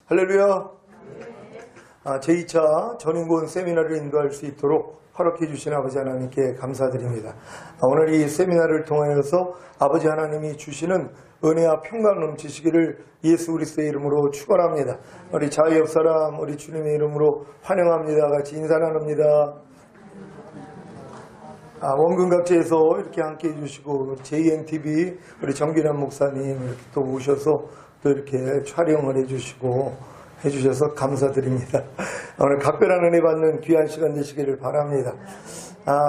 할렐루야. 제2차 전인구원 세미나를 인도할 수 있도록 허락해 주신 아버지 하나님께 감사드립니다. 오늘 이 세미나를 통하여서 아버지 하나님이 주시는 은혜와 평강 넘치시기를 예수 그리스도의 이름으로 축원합니다. 우리 자의 옆사람 우리 주님의 이름으로 환영합니다. 같이 인사 나눕니다. 원근각지에서 이렇게 함께 해주시고 JNTV 우리 정기남 목사님 이렇게 또 오셔서 또 이렇게 촬영을 해주셔서 감사드립니다. 오늘 각별한 은혜 받는 귀한 시간 되시기를 바랍니다.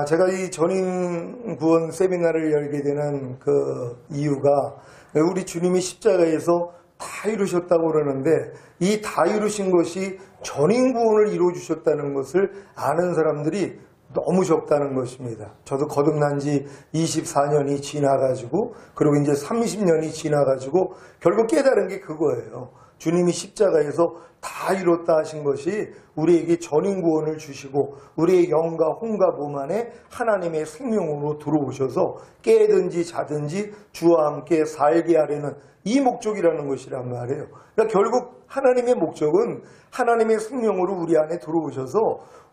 제가 이 전인구원 세미나를 열게 되는 그 이유가 우리 주님이 십자가에서 다 이루셨다고 그러는데 이 다 이루신 것이 전인구원을 이루어주셨다는 것을 아는 사람들이 너무 적다는 것입니다. 저도 거듭난 지 24년이 지나가지고 그리고 이제 30년이 지나가지고 결국 깨달은 게 그거예요. 주님이 십자가에서 다 이뤘다 하신 것이 우리에게 전인구원을 주시고 우리의 영과 혼과 몸 안에 하나님의 생명으로 들어오셔서 깨든지 자든지 주와 함께 살게 하려는 이 목적이라는 것이란 말이에요. 그러니까 결국 하나님의 목적은 하나님의 생명으로 우리 안에 들어오셔서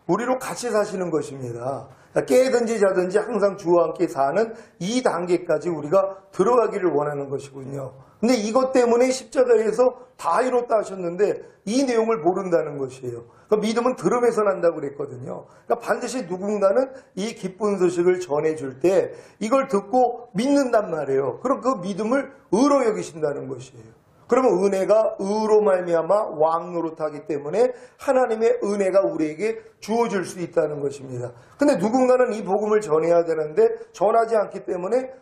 우리로 같이 사시는 것입니다. 깨든지 자든지 항상 주와 함께 사는 이 단계까지 우리가 들어가기를 원하는 것이군요. 근데 이것 때문에 십자가에서 다 이뤘다 하셨는데 이 내용을 모른다는 것이에요. 그러니까 믿음은 들음에서 난다고 그랬거든요. 그러니까 반드시 누군가는 이 기쁜 소식을 전해줄 때 이걸 듣고 믿는단 말이에요. 그럼 그 믿음을 의로 여기신다는 것이에요. 그러면 은혜가 의로 말미암아 왕노릇하기 때문에 하나님의 은혜가 우리에게 주어질 수 있다는 것입니다. 근데 누군가는 이 복음을 전해야 되는데 전하지 않기 때문에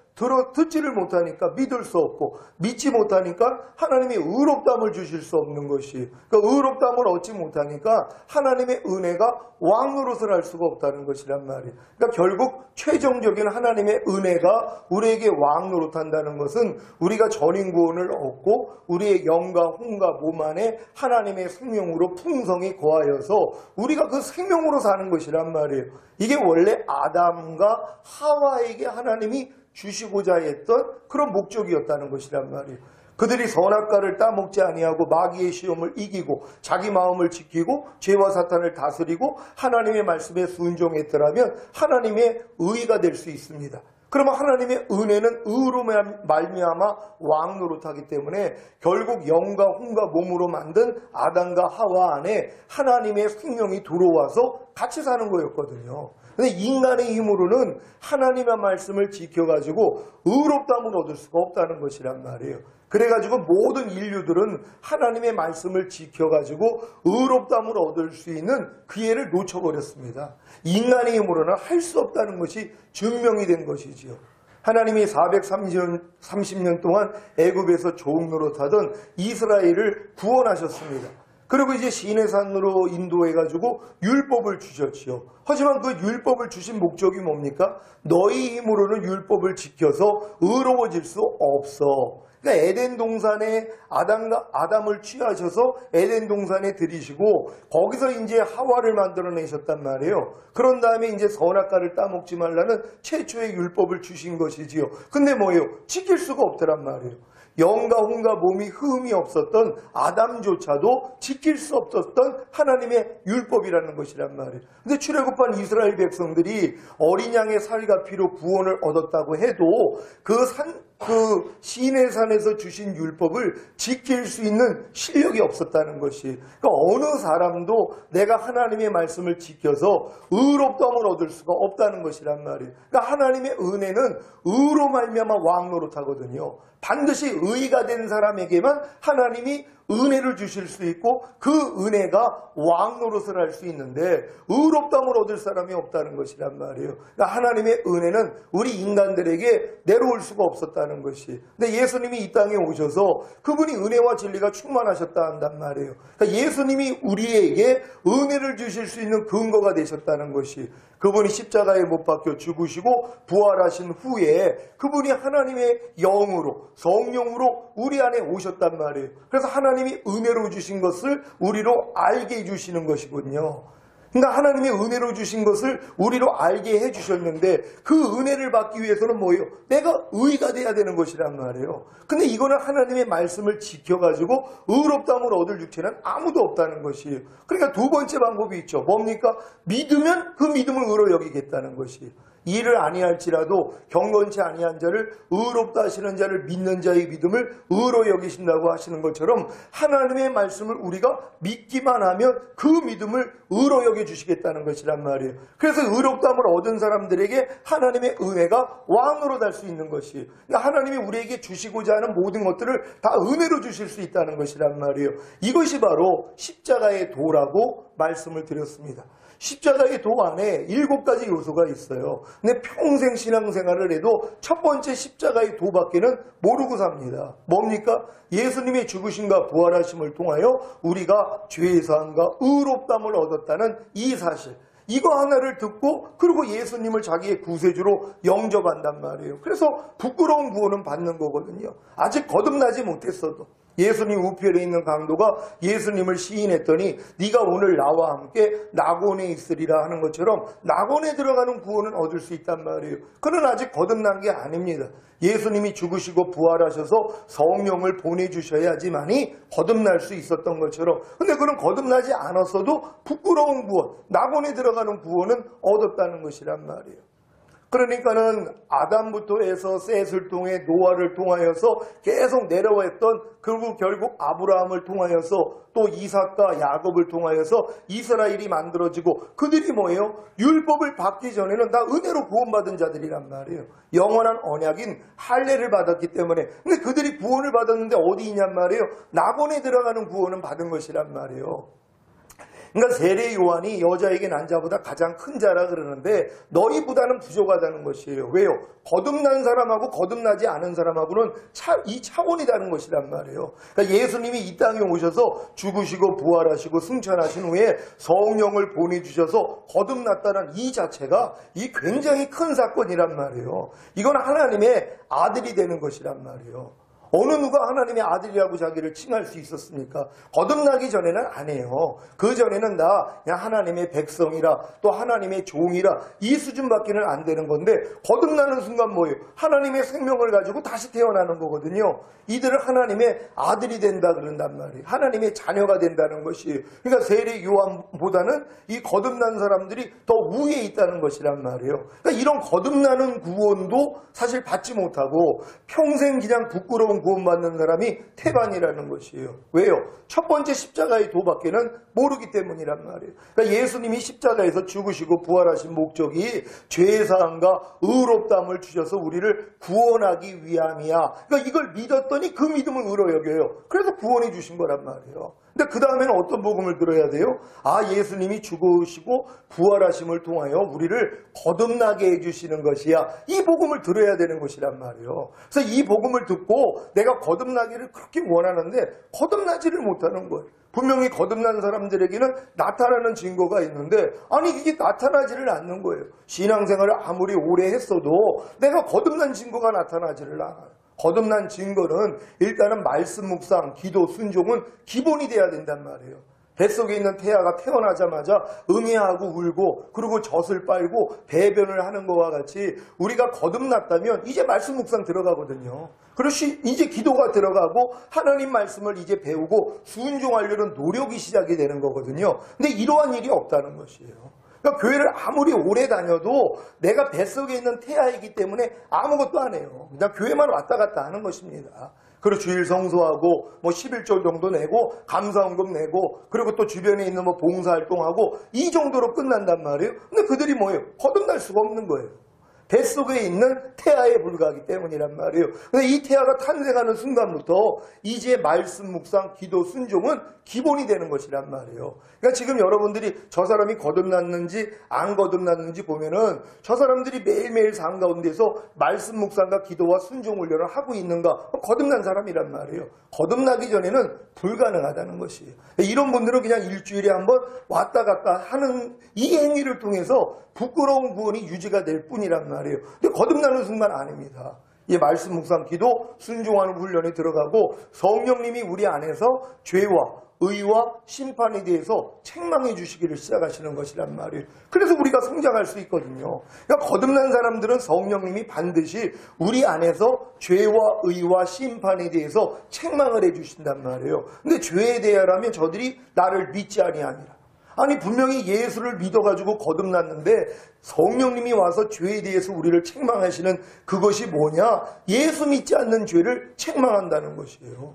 듣지를 못하니까 믿을 수 없고 믿지 못하니까 하나님이 의롭다함을 주실 수 없는 것이 그러니까 의롭다함을 얻지 못하니까 하나님의 은혜가 왕노릇을 할 수가 없다는 것이란 말이에요. 그러니까 결국 최종적인 하나님의 은혜가 우리에게 왕노릇한다는 것은 우리가 전인구원을 얻고 우리의 영과 혼과 몸 안에 하나님의 생명으로 풍성히 거하여서 우리가 그 생명으로 사는 것이란 말이에요. 이게 원래 아담과 하와에게 하나님이 주시고자 했던 그런 목적이었다는 것이란 말이에요. 그들이 선악과를 따먹지 아니하고 마귀의 시험을 이기고 자기 마음을 지키고 죄와 사탄을 다스리고 하나님의 말씀에 순종했더라면 하나님의 의가 될 수 있습니다. 그러면 하나님의 은혜는 의로 말미암아 왕노릇하기 때문에 결국 영과 혼과 몸으로 만든 아담과 하와 안에 하나님의 생명이 들어와서 같이 사는 거였거든요. 근데 인간의 힘으로는 하나님의 말씀을 지켜가지고 의롭다함을 얻을 수가 없다는 것이란 말이에요. 그래가지고 모든 인류들은 하나님의 말씀을 지켜가지고 의롭다함을 얻을 수 있는 기회를 놓쳐버렸습니다. 인간의 힘으로는 할 수 없다는 것이 증명이 된 것이지요. 하나님이 430년 동안 애굽에서 종노릇하던 이스라엘을 구원하셨습니다. 그리고 이제 시내산으로 인도해가지고 율법을 주셨지요. 하지만 그 율법을 주신 목적이 뭡니까? 너희 힘으로는 율법을 지켜서 의로워질 수 없어. 그러니까 에덴 동산에 아담을 취하셔서 에덴 동산에 들이시고 거기서 이제 하와를 만들어내셨단 말이에요. 그런 다음에 이제 선악과를 따먹지 말라는 최초의 율법을 주신 것이지요. 근데 뭐예요? 지킬 수가 없더란 말이에요. 영과 혼과 몸이 흠이 없었던 아담조차도 지킬 수 없었던 하나님의 율법이라는 것이란 말이에요. 근데 출애굽한 이스라엘 백성들이 어린 양의 살과 피로 구원을 얻었다고 해도 그 시내산에서 주신 율법을 지킬 수 있는 실력이 없었다는 것이. 그러니까 어느 사람도 내가 하나님의 말씀을 지켜서 의롭다함을 얻을 수가 없다는 것이란 말이에요. 그러니까 하나님의 은혜는 의로 말미암아 왕노릇하거든요. 반드시 의가 된 사람에게만 하나님이 은혜를 주실 수 있고 그 은혜가 왕노릇을 할 수 있는데 의롭다함을 얻을 사람이 없다는 것이란 말이에요. 그러니까 하나님의 은혜는 우리 인간들에게 내려올 수가 없었다는 것이. 근데 예수님이 이 땅에 오셔서 그분이 은혜와 진리가 충만하셨다 한단 말이에요. 그러니까 예수님이 우리에게 은혜를 주실 수 있는 근거가 되셨다는 것이. 그분이 십자가에 못 박혀 죽으시고 부활하신 후에 그분이 하나님의 영으로 성령으로 우리 안에 오셨단 말이에요. 그래서 하나님이 은혜로 주신 것을 우리로 알게 해주시는 것이군요. 그러니까 하나님의 은혜로 주신 것을 우리로 알게 해주셨는데 그 은혜를 받기 위해서는 뭐예요? 내가 의가 돼야 되는 것이란 말이에요. 근데 이거는 하나님의 말씀을 지켜가지고 의롭다함을 얻을 육체는 아무도 없다는 것이에요. 그러니까 두 번째 방법이 있죠. 뭡니까? 믿으면 그 믿음을 의로 여기겠다는 것이에요. 이를 아니할지라도 경건치 아니한 자를 의롭다 하시는 자를 믿는 자의 믿음을 의로 여기신다고 하시는 것처럼 하나님의 말씀을 우리가 믿기만 하면 그 믿음을 의로 여겨주시겠다는 것이란 말이에요. 그래서 의롭다함을 얻은 사람들에게 하나님의 은혜가 왕으로 달 수 있는 것이에요. 그러니까 하나님이 우리에게 주시고자 하는 모든 것들을 다 은혜로 주실 수 있다는 것이란 말이에요. 이것이 바로 십자가의 도라고 말씀을 드렸습니다. 십자가의 도 안에 7가지 요소가 있어요. 근데 평생 신앙생활을 해도 첫 번째 십자가의 도밖에는 모르고 삽니다. 뭡니까? 예수님의 죽으심과 부활하심을 통하여 우리가 죄의 사함과 의롭다함을 얻었다는 이 사실. 이거 하나를 듣고 그리고 예수님을 자기의 구세주로 영접한단 말이에요. 그래서 부끄러운 구원은 받는 거거든요. 아직 거듭나지 못했어도. 예수님 우편에 있는 강도가 예수님을 시인했더니 네가 오늘 나와 함께 낙원에 있으리라 하는 것처럼 낙원에 들어가는 구원은 얻을 수 있단 말이에요. 그는 아직 거듭난 게 아닙니다. 예수님이 죽으시고 부활하셔서 성령을 보내주셔야지만이 거듭날 수 있었던 것처럼, 근데 그는 거듭나지 않았어도 부끄러운 구원, 낙원에 들어가는 구원은 얻었다는 것이란 말이에요. 그러니까는 아담부터 해서 셋을 통해 노아를 통하여서 계속 내려왔던, 그리고 결국 아브라함을 통하여서 또 이삭과 야곱을 통하여서 이스라엘이 만들어지고, 그들이 뭐예요? 율법을 받기 전에는 다 은혜로 구원받은 자들이란 말이에요. 영원한 언약인 할례를 받았기 때문에. 근데 그들이 구원을 받았는데 어디 있냔 말이에요? 낙원에 들어가는 구원은 받은 것이란 말이에요. 그러니까 세례 요한이 여자에게 난 자보다 가장 큰 자라 그러는데 너희보다는 부족하다는 것이에요. 왜요? 거듭난 사람하고 거듭나지 않은 사람하고는 이 차원이 다른 것이란 말이에요. 그러니까 예수님이 이 땅에 오셔서 죽으시고 부활하시고 승천하신 후에 성령을 보내주셔서 거듭났다는 이 자체가 이 굉장히 큰 사건이란 말이에요. 이건 하나님의 아들이 되는 것이란 말이에요. 어느 누가 하나님의 아들이라고 자기를 칭할 수 있었습니까? 거듭나기 전에는 안 해요. 그 전에는 다 그냥 하나님의 백성이라, 또 하나님의 종이라, 이 수준밖에는 안 되는 건데, 거듭나는 순간 뭐예요? 하나님의 생명을 가지고 다시 태어나는 거거든요. 이들은 하나님의 아들이 된다 그런단 말이에요. 하나님의 자녀가 된다는 것이에요. 그러니까 세례 요한보다는 이 거듭난 사람들이 더 우위에 있다는 것이란 말이에요. 그러니까 이런 거듭나는 구원도 사실 받지 못하고 평생 그냥 부끄러운 구원받는 사람이 태반이라는 것이에요. 왜요? 첫 번째 십자가의 도밖에는 모르기 때문이란 말이에요. 그러니까 예수님이 십자가에서 죽으시고 부활하신 목적이 죄사함과 의롭다함을 주셔서 우리를 구원하기 위함이야. 그러니까 이걸 믿었더니 그 믿음을 의로 여겨요. 그래서 구원해 주신 거란 말이에요. 근데 그 다음에는 어떤 복음을 들어야 돼요? 아, 예수님이 죽으시고 부활하심을 통하여 우리를 거듭나게 해주시는 것이야. 이 복음을 들어야 되는 것이란 말이에요. 그래서 이 복음을 듣고 내가 거듭나기를 그렇게 원하는데 거듭나지를 못하는 거예요. 분명히 거듭난 사람들에게는 나타나는 증거가 있는데, 아니 이게 나타나지를 않는 거예요. 신앙생활을 아무리 오래 했어도 내가 거듭난 증거가 나타나지를 않아요. 거듭난 증거는 일단은 말씀 묵상, 기도, 순종은 기본이 돼야 된단 말이에요. 뱃속에 있는 태아가 태어나자마자 응애하고 울고 그리고 젖을 빨고 배변을 하는 것과 같이 우리가 거듭났다면 이제 말씀 묵상 들어가거든요. 그리고 이제 기도가 들어가고 하나님 말씀을 이제 배우고 순종하려는 노력이 시작이 되는 거거든요. 근데 이러한 일이 없다는 것이에요. 그러니까 교회를 아무리 오래 다녀도 내가 뱃속에 있는 태아이기 때문에 아무것도 안 해요. 그냥 교회만 왔다 갔다 하는 것입니다. 그리고 주일 성수하고 뭐 11조 정도 내고 감사원금 내고 그리고 또 주변에 있는 뭐 봉사활동하고 이 정도로 끝난단 말이에요. 근데 그들이 뭐예요? 거듭날 수가 없는 거예요. 뱃속에 있는 태아에 불과하기 때문이란 말이에요. 근데 이 태아가 탄생하는 순간부터 이제 말씀 묵상, 기도, 순종은 기본이 되는 것이란 말이에요. 그러니까 지금 여러분들이 저 사람이 거듭났는지 안 거듭났는지 보면은 저 사람들이 매일매일 삶 가운데서 말씀 묵상과 기도와 순종 훈련을 하고 있는가? 거듭난 사람이란 말이에요. 거듭나기 전에는 불가능하다는 것이에요. 이런 분들은 그냥 일주일에 한번 왔다 갔다 하는 이 행위를 통해서 부끄러운 구원이 유지가 될 뿐이란 말이에요. 근데 거듭나는 순간 아닙니다. 이 말씀 묵상 기도 순종하는 훈련에 들어가고 성령님이 우리 안에서 죄와 의와 심판에 대해서 책망해 주시기를 시작하시는 것이란 말이에요. 그래서 우리가 성장할 수 있거든요. 그러니까 거듭난 사람들은 성령님이 반드시 우리 안에서 죄와 의와 심판에 대해서 책망을 해 주신단 말이에요. 근데 죄에 대하라면 저들이 나를 믿지 아니하니라. 아니 분명히 예수를 믿어가지고 거듭났는데 성령님이 와서 죄에 대해서 우리를 책망하시는 그것이 뭐냐? 예수 믿지 않는 죄를 책망한다는 것이에요.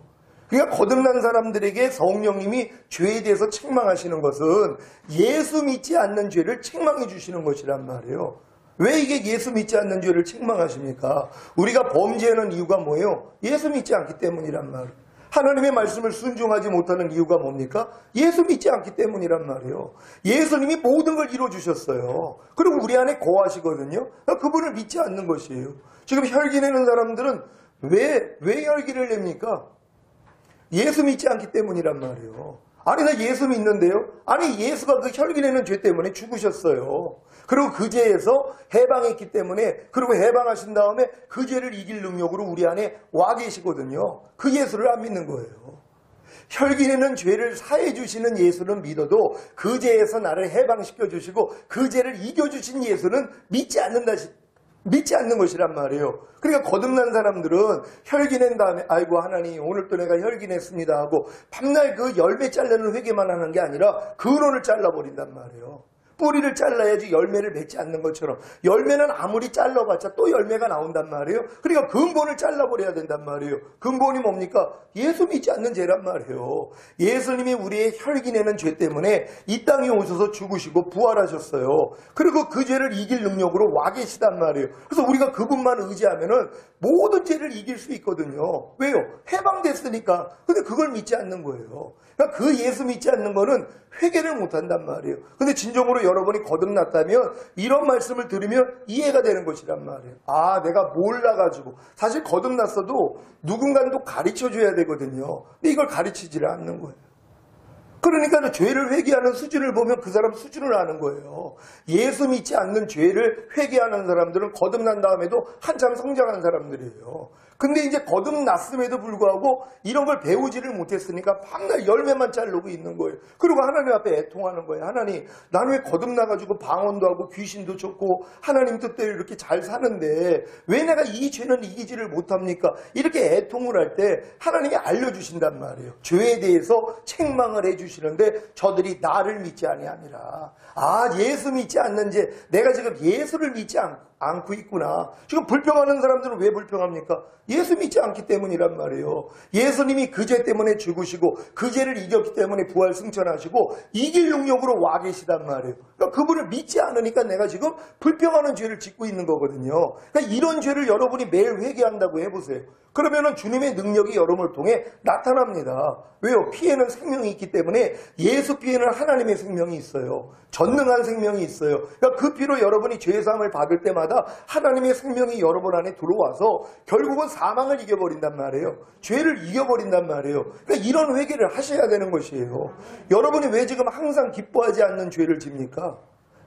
그러니까 거듭난 사람들에게 성령님이 죄에 대해서 책망하시는 것은 예수 믿지 않는 죄를 책망해 주시는 것이란 말이에요. 왜 이게 예수 믿지 않는 죄를 책망하십니까? 우리가 범죄하는 이유가 뭐예요? 예수 믿지 않기 때문이란 말이에요. 하나님의 말씀을 순종하지 못하는 이유가 뭡니까? 예수 믿지 않기 때문이란 말이에요. 예수님이 모든 걸 이루어주셨어요. 그리고 우리 안에 거하시거든요. 그분을 믿지 않는 것이에요. 지금 혈기 내는 사람들은 왜 혈기를 냅니까? 예수 믿지 않기 때문이란 말이에요. 아니 나 예수 믿는데요. 아니 예수가 그 혈기 내는 죄 때문에 죽으셨어요. 그리고 그 죄에서 해방했기 때문에, 그리고 해방하신 다음에 그 죄를 이길 능력으로 우리 안에 와 계시거든요. 그 예수를 안 믿는 거예요. 혈기 내는 죄를 사해 주시는 예수는 믿어도 그 죄에서 나를 해방시켜 주시고 그 죄를 이겨 주신 예수는 믿지 않는 것이란 말이에요. 그러니까 거듭난 사람들은 혈기 낸 다음에 아이고 하나님 오늘 또 내가 혈기 냈습니다 하고 밤날 그 열매 잘라는 회개만 하는 게 아니라 근원을 잘라버린단 말이에요. 뿌리를 잘라야지 열매를 맺지 않는 것처럼 열매는 아무리 잘라봤자 또 열매가 나온단 말이에요. 그러니까 근본을 잘라버려야 된단 말이에요. 근본이 뭡니까? 예수 믿지 않는 죄란 말이에요. 예수님이 우리의 혈기 내는 죄 때문에 이 땅에 오셔서 죽으시고 부활하셨어요. 그리고 그 죄를 이길 능력으로 와 계시단 말이에요. 그래서 우리가 그분만 의지하면은 모든 죄를 이길 수 있거든요. 왜요? 해방됐으니까. 근데 그걸 믿지 않는 거예요. 그러니까 그 예수 믿지 않는 거는 회개를 못한단 말이에요. 근데 진정으로 여러분이 거듭났다면 이런 말씀을 들으면 이해가 되는 것이란 말이에요. 아, 내가 몰라가지고. 사실 거듭났어도 누군가도 가르쳐줘야 되거든요. 근데 이걸 가르치지를 않는 거예요. 그러니까 죄를 회개하는 수준을 보면 그 사람 수준을 아는 거예요. 예수 믿지 않는 죄를 회개하는 사람들은 거듭난 다음에도 한참 성장한 사람들이에요. 근데 이제 거듭났음에도 불구하고 이런 걸 배우지를 못했으니까 밤날 열매만 자르고 있는 거예요. 그리고 하나님 앞에 애통하는 거예요. 하나님, 나는 왜 거듭나가지고 방언도 하고 귀신도 쫓고 하나님 뜻대로 이렇게 잘 사는데 왜 내가 이 죄는 이기지를 못합니까? 이렇게 애통을 할 때 하나님이 알려주신단 말이에요. 죄에 대해서 책망을 해주시는데 저들이 나를 믿지 아니하니라. 아, 예수 믿지 않는 죄, 내가 지금 예수를 믿지 않고 있구나. 지금 불평하는 사람들은 왜 불평합니까? 예수 믿지 않기 때문이란 말이에요. 예수님이 그 죄 때문에 죽으시고 그 죄를 이겼기 때문에 부활 승천하시고 이길 능력으로 와 계시단 말이에요. 그러니까 그분을 믿지 않으니까 내가 지금 불평하는 죄를 짓고 있는 거거든요. 그러니까 이런 죄를 여러분이 매일 회개한다고 해보세요. 그러면은 주님의 능력이 여러분을 통해 나타납니다. 왜요? 피에는 생명이 있기 때문에 예수 피에는 하나님의 생명이 있어요. 전능한 생명이 있어요. 그러니까 그 피로 여러분이 죄사함을 받을 때마다 하나님의 생명이 여러분 안에 들어와서 결국은 사망을 이겨버린단 말이에요. 죄를 이겨버린단 말이에요. 그러니까 이런 회개를 하셔야 되는 것이에요. 여러분이 왜 지금 항상 기뻐하지 않는 죄를 집니까?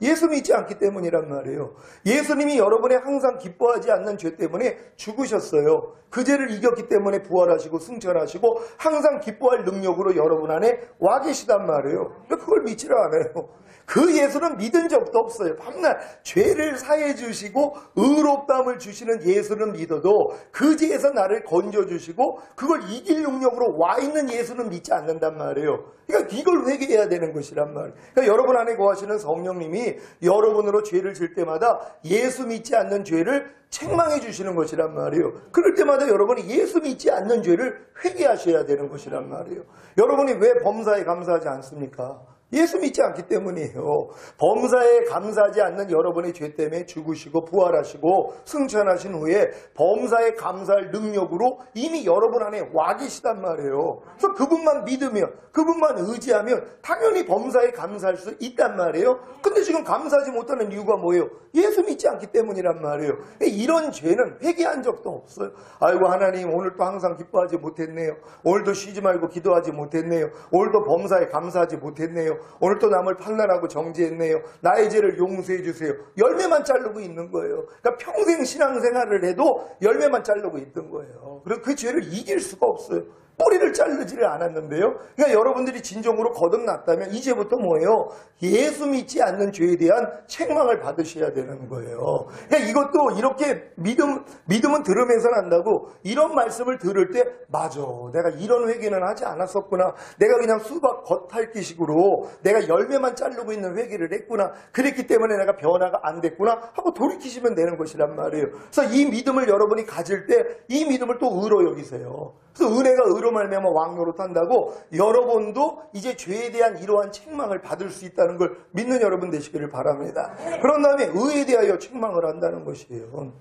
예수 믿지 않기 때문이란 말이에요. 예수님이 여러분의 항상 기뻐하지 않는 죄 때문에 죽으셨어요. 그 죄를 이겼기 때문에 부활하시고 승천하시고 항상 기뻐할 능력으로 여러분 안에 와 계시단 말이에요. 그걸 믿지를 않아요. 그 예수는 믿은 적도 없어요. 밤낮 죄를 사해 주시고 의롭다함을 주시는 예수는 믿어도 그 죄에서 나를 건져주시고 그걸 이길 능력으로 와 있는 예수는 믿지 않는단 말이에요. 그러니까 이걸 회개해야 되는 것이란 말이에요. 그러니까 여러분 안에 거하시는 성령님이 여러분으로 죄를 질 때마다 예수 믿지 않는 죄를 책망해 주시는 것이란 말이에요. 그럴 때마다 여러분이 예수 믿지 않는 죄를 회개하셔야 되는 것이란 말이에요. 여러분이 왜 범사에 감사하지 않습니까? 예수 믿지 않기 때문이에요. 범사에 감사하지 않는 여러분의 죄 때문에 죽으시고 부활하시고 승천하신 후에 범사에 감사할 능력으로 이미 여러분 안에 와 계시단 말이에요. 그래서 그분만 믿으면, 그분만 의지하면 당연히 범사에 감사할 수 있단 말이에요. 근데 지금 감사하지 못하는 이유가 뭐예요? 예수 믿지 않기 때문이란 말이에요. 이런 죄는 회개한 적도 없어요. 아이고 하나님 오늘도 항상 기뻐하지 못했네요. 오늘도 쉬지 말고 기도하지 못했네요. 오늘도 범사에 감사하지 못했네요. 오늘 또 남을 판단하고 정죄했네요. 나의 죄를 용서해 주세요. 열매만 자르고 있는 거예요. 그러니까 평생 신앙생활을 해도 열매만 자르고 있던 거예요. 그리고 그 죄를 이길 수가 없어요. 뿌리를 자르지를 않았는데요. 그러니까 여러분들이 진정으로 거듭났다면 이제부터 뭐예요? 예수 믿지 않는 죄에 대한 책망을 받으셔야 되는 거예요. 그러니까 이것도 이렇게 믿음은 들으면서 난다고 이런 말씀을 들을 때 맞아. 내가 이런 회개는 하지 않았었구나. 내가 그냥 수박 겉핥기식으로 내가 열매만 자르고 있는 회개를 했구나. 그랬기 때문에 내가 변화가 안 됐구나 하고 돌이키시면 되는 것이란 말이에요. 그래서 이 믿음을 여러분이 가질 때 이 믿음을 또 의로 여기세요. 그래서 은혜가 의로 말미암아 왕노릇 한다고 여러분도 이제 죄에 대한 이러한 책망을 받을 수 있다는 걸 믿는 여러분 되시기를 바랍니다. 그런 다음에 의에 대하여 책망을 한다는 것이에요.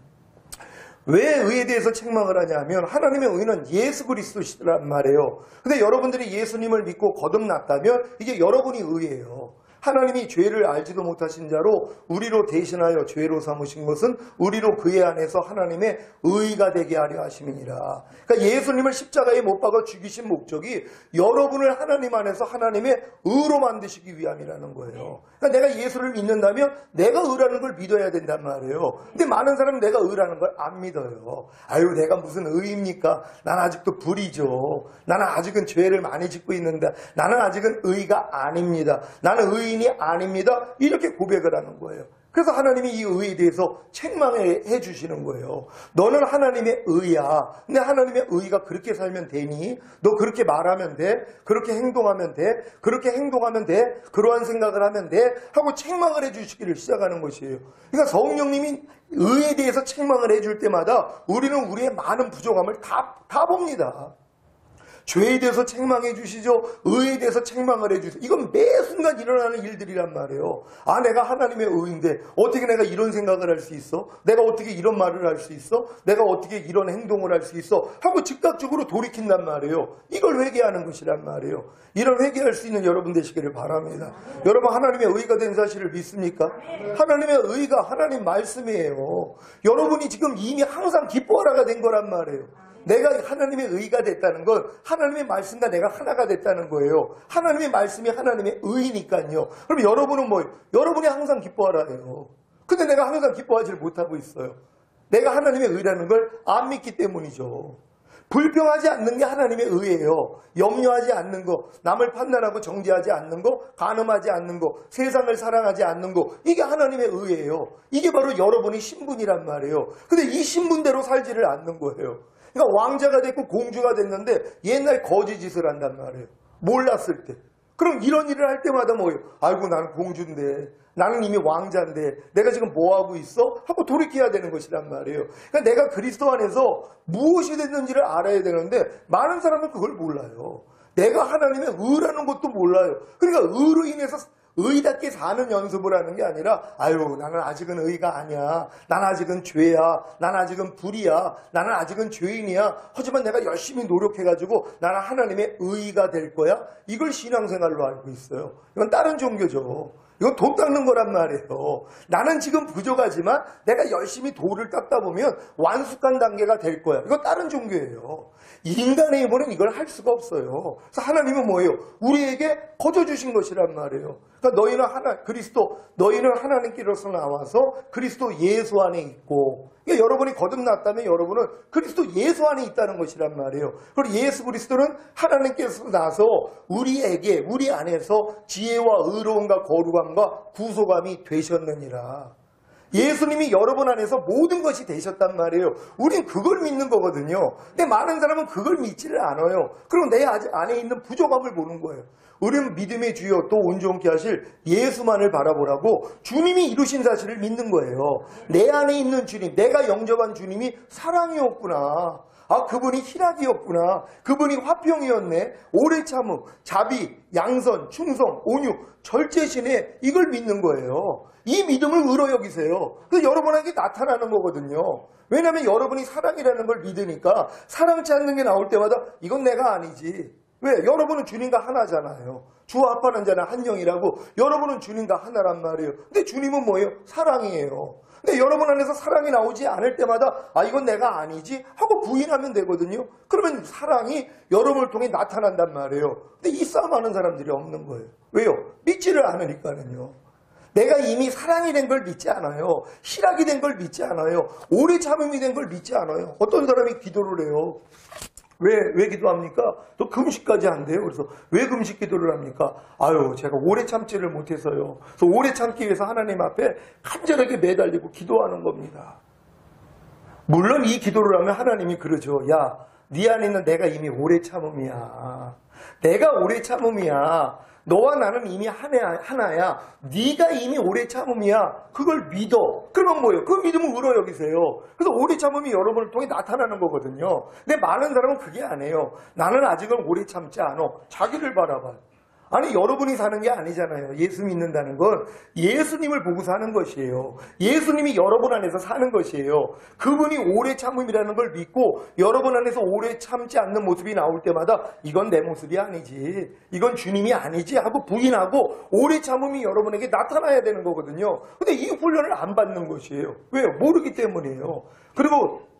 왜 의에 대해서 책망을 하냐면 하나님의 의는 예수 그리스도시란 말이에요. 근데 여러분들이 예수님을 믿고 거듭났다면 이게 여러분이 의예요. 하나님이 죄를 알지도 못하신 자로 우리로 대신하여 죄로 삼으신 것은 우리로 그의 안에서 하나님의 의가 되게 하려 하심이니라. 그러니까 예수님을 십자가에 못 박아 죽이신 목적이 여러분을 하나님 안에서 하나님의 의로 만드시기 위함이라는 거예요. 그러니까 내가 예수를 믿는다면 내가 의라는 걸 믿어야 된단 말이에요. 근데 많은 사람은 내가 의라는 걸 안 믿어요. 아유, 내가 무슨 의입니까? 난 아직도 불이죠. 나는 아직은 죄를 많이 짓고 있는데 나는 아직은 의가 아닙니다. 나는 의인이 아닙니다. 이렇게 고백을 하는 거예요. 그래서 하나님이 이 의에 대해서 책망해 주시는 거예요. 너는 하나님의 의야. 근데 하나님의 의가 그렇게 살면 되니? 너 그렇게 말하면 돼? 그렇게 행동하면 돼? 그렇게 행동하면 돼? 그러한 생각을 하면 돼? 하고 책망을 해 주시기를 시작하는 것이에요. 그러니까 성령님이 의에 대해서 책망을 해줄 때마다 우리는 우리의 많은 부족함을 다 봅니다. 죄에 대해서 책망해 주시죠. 의에 대해서 책망을 해 주시죠. 이건 매 순간 일어나는 일들이란 말이에요. 아, 내가 하나님의 의인데 어떻게 내가 이런 생각을 할 수 있어? 내가 어떻게 이런 말을 할 수 있어? 내가 어떻게 이런 행동을 할 수 있어? 하고 즉각적으로 돌이킨단 말이에요. 이걸 회개하는 것이란 말이에요. 이런 회개할 수 있는 여러분 되시기를 바랍니다. 여러분, 하나님의 의가 된 사실을 믿습니까? 하나님의 의가 하나님 말씀이에요. 여러분이 지금 이미 항상 기뻐하라가 된 거란 말이에요. 내가 하나님의 의가 됐다는 건 하나님의 말씀과 내가 하나가 됐다는 거예요. 하나님의 말씀이 하나님의 의니까요. 그럼 여러분은 뭐예요? 여러분이 항상 기뻐하라 해요. 근데 내가 항상 기뻐하지를 못하고 있어요. 내가 하나님의 의라는 걸 안 믿기 때문이죠. 불평하지 않는 게 하나님의 의예요. 염려하지 않는 거, 남을 판단하고 정죄하지 않는 거, 간음하지 않는 거, 세상을 사랑하지 않는 거, 이게 하나님의 의예요. 이게 바로 여러분의 신분이란 말이에요. 근데 이 신분대로 살지를 않는 거예요. 그러니까 왕자가 됐고 공주가 됐는데 옛날 거짓짓을 한단 말이에요. 몰랐을 때. 그럼 이런 일을 할 때마다 뭐예요? 아이고, 나는 공주인데, 나는 이미 왕자인데 내가 지금 뭐하고 있어? 하고 돌이켜야 되는 것이란 말이에요. 그러니까 내가 그리스도 안에서 무엇이 됐는지를 알아야 되는데 많은 사람은 그걸 몰라요. 내가 하나님의 의라는 것도 몰라요. 그러니까 의로 인해서 의답게 사는 연습을 하는 게 아니라 아유, 나는 아직은 의가 아니야. 난 아직은 죄야. 난 아직은 불이야. 나는 아직은 죄인이야. 하지만 내가 열심히 노력해가지고 나는 하나님의 의가 될 거야. 이걸 신앙생활로 알고 있어요. 이건 다른 종교죠. 이건 도 닦는 거란 말이에요. 나는 지금 부족하지만 내가 열심히 도를 닦다 보면 완숙한 단계가 될 거야. 이건 다른 종교예요. 인간의 힘으로는 이걸 할 수가 없어요. 그래서 하나님은 뭐예요? 우리에게 거저 주신 것이란 말이에요. 그러니까 너희는 그리스도, 너희는 하나님께로서 나와서 그리스도 예수 안에 있고, 그러니까 여러분이 거듭났다면 여러분은 그리스도 예수 안에 있다는 것이란 말이에요. 그리고 예수 그리스도는 하나님께서 나서 우리에게, 우리 안에서 지혜와 의로움과 거룩함과 구속함이 되셨느니라. 예수님이 여러분 안에서 모든 것이 되셨단 말이에요. 우린 그걸 믿는 거거든요. 근데 많은 사람은 그걸 믿지를 않아요. 그리고 내 안에 있는 부족함을 보는 거예요. 우리는 믿음의 주여 또 온전케 하실 예수만을 바라보라고 주님이 이루신 사실을 믿는 거예요. 내 안에 있는 주님, 내가 영접한 주님이 사랑이었구나. 아, 그분이 희락이었구나. 그분이 화평이었네. 오래 참음, 자비, 양선, 충성, 온유, 절제시네. 이걸 믿는 거예요. 이 믿음을 의로 여기세요. 그래서 여러분에게 나타나는 거거든요. 왜냐하면 여러분이 사랑이라는 걸 믿으니까 사랑치 않는 게 나올 때마다 이건 내가 아니지. 왜? 여러분은 주님과 하나잖아요. 주와 합하는 자는 한 영이라고. 여러분은 주님과 하나란 말이에요. 근데 주님은 뭐예요? 사랑이에요. 근데 여러분 안에서 사랑이 나오지 않을 때마다 아 이건 내가 아니지 하고 부인하면 되거든요. 그러면 사랑이 여러분을 통해 나타난단 말이에요. 근데 이 싸움하는 사람들이 없는 거예요. 왜요? 믿지를 않으니까는요. 내가 이미 사랑이 된 걸 믿지 않아요. 희락이 된 걸 믿지 않아요. 오래 참음이 된 걸 믿지 않아요. 어떤 사람이 기도를 해요. 왜 기도합니까? 또 금식까지 한대요. 그래서 왜 금식 기도를 합니까? 아유, 제가 오래 참지를 못해서요. 그래서 오래 참기 위해서 하나님 앞에 간절하게 매달리고 기도하는 겁니다. 물론 이 기도를 하면 하나님이 그러죠. 야, 네 안에 있는 내가 이미 오래 참음이야. 내가 오래 참음이야. 너와 나는 이미 하나야. 네가 이미 오래 참음이야. 그걸 믿어. 그러면 뭐예요? 그 믿음을 의로 여기세요. 그래서 오래 참음이 여러분을 통해 나타나는 거거든요. 근데 많은 사람은 그게 아니에요. 나는 아직은 오래 참지 않아. 자기를 바라봐요. 아니 여러분이 사는 게 아니잖아요. 예수 믿는다는 건 예수님을 보고 사는 것이에요. 예수님이 여러분 안에서 사는 것이에요. 그분이 오래 참음이라는 걸 믿고 여러분 안에서 오래 참지 않는 모습이 나올 때마다 이건 내 모습이 아니지, 이건 주님이 아니지 하고 부인하고 오래 참음이 여러분에게 나타나야 되는 거거든요. 근데 이 훈련을 안 받는 것이에요. 왜요? 모르기 때문이에요. 그리고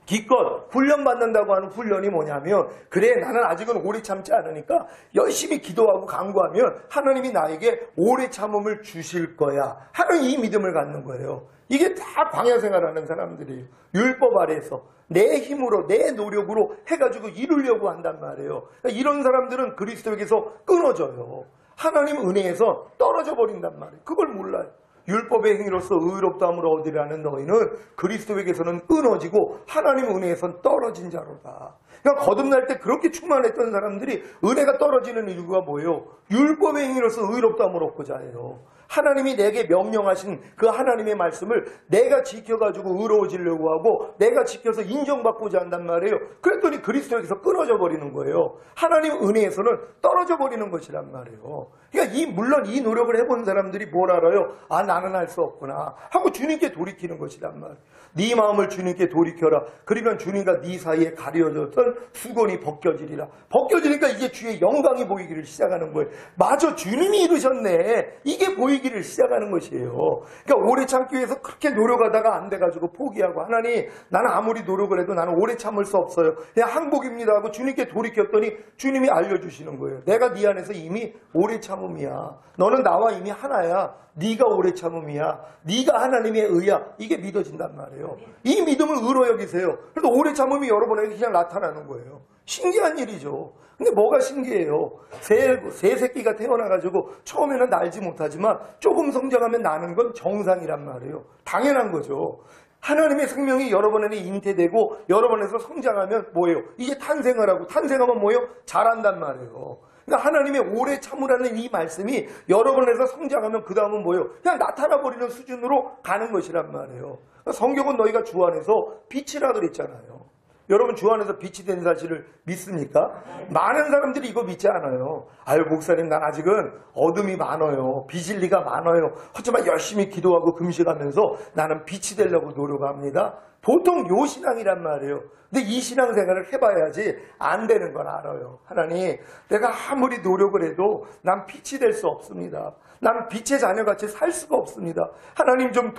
기껏 훈련받는다고 하는 훈련이 뭐냐면 그래 나는 아직은 오래 참지 않으니까 열심히 기도하고 간구하면 하나님이 나에게 오래 참음을 주실 거야 하는 이 믿음을 갖는 거예요. 이게 다 광야 생활하는 사람들이에요. 율법 아래에서 내 힘으로 내 노력으로 해가지고 이루려고 한단 말이에요. 그러니까 이런 사람들은 그리스도에게서 끊어져요. 하나님 은혜에서 떨어져 버린단 말이에요. 그걸 몰라요. 율법의 행위로서 의롭다함을 얻으려는 너희는 그리스도에게서는 끊어지고 하나님 은혜에선 떨어진 자로다. 그러니까 거듭날 때 그렇게 충만했던 사람들이 은혜가 떨어지는 이유가 뭐예요? 율법의 행위로서 의롭다함을 얻고자 해요. 하나님이 내게 명령하신 그 하나님의 말씀을 내가 지켜가지고 의로워지려고 하고 내가 지켜서 인정받고자 한단 말이에요. 그랬더니 그리스도에게서 끊어져 버리는 거예요. 하나님 은혜에서는 떨어져 버리는 것이란 말이에요. 그러니까 물론 이 노력을 해본 사람들이 뭘 알아요? 아 나는 할 수 없구나 하고 주님께 돌이키는 것이란 말이에요. 네 마음을 주님께 돌이켜라. 그러면 주님과 네 사이에 가려졌던 수건이 벗겨지리라. 벗겨지니까 이제 주의 영광이 보이기를 시작하는 거예요. 마저 주님이 이루셨네. 이게 보이기를 시작하는 것이에요. 그러니까 오래 참기 위해서 그렇게 노력하다가 안 돼가지고 포기하고 하나님 나는 아무리 노력을 해도 나는 오래 참을 수 없어요. 그냥 항복입니다 하고 주님께 돌이켰더니 주님이 알려주시는 거예요. 내가 네 안에서 이미 오래 참음이야. 너는 나와 이미 하나야. 네가 오래 참음이야. 네가 하나님의 의야. 이게 믿어진단 말이에요. 이 믿음을 의로 여기세요. 그래서 오래 참음이 여러분에게 그냥 나타나는 거예요. 신기한 일이죠. 근데 뭐가 신기해요? 새 새끼가 태어나가지고 처음에는 날지 못하지만 조금 성장하면 나는 건 정상이란 말이에요. 당연한 거죠. 하나님의 생명이 여러분에게 잉태되고 여러분에서 성장하면 뭐예요? 이게 탄생을 하고 탄생하면 뭐예요? 자란단 말이에요. 그러니까 하나님의 오래 참으라는 이 말씀이 여러분에서 성장하면 그 다음은 뭐예요? 그냥 나타나버리는 수준으로 가는 것이란 말이에요. 그러니까 성경은 너희가 주 안에서 빛이라 그랬잖아요. 여러분 주 안에서 빛이 된 사실을 믿습니까? 많은 사람들이 이거 믿지 않아요. 아유 목사님 난 아직은 어둠이 많아요. 비질 리가 많아요. 하지만 열심히 기도하고 금식하면서 나는 빛이 되려고 노력합니다. 보통 요 신앙이란 말이에요. 근데 이 신앙생활을 해봐야지 안 되는 건 알아요. 하나님 내가 아무리 노력을 해도 난 빛이 될 수 없습니다. 난 빛의 자녀같이 살 수가 없습니다. 하나님 좀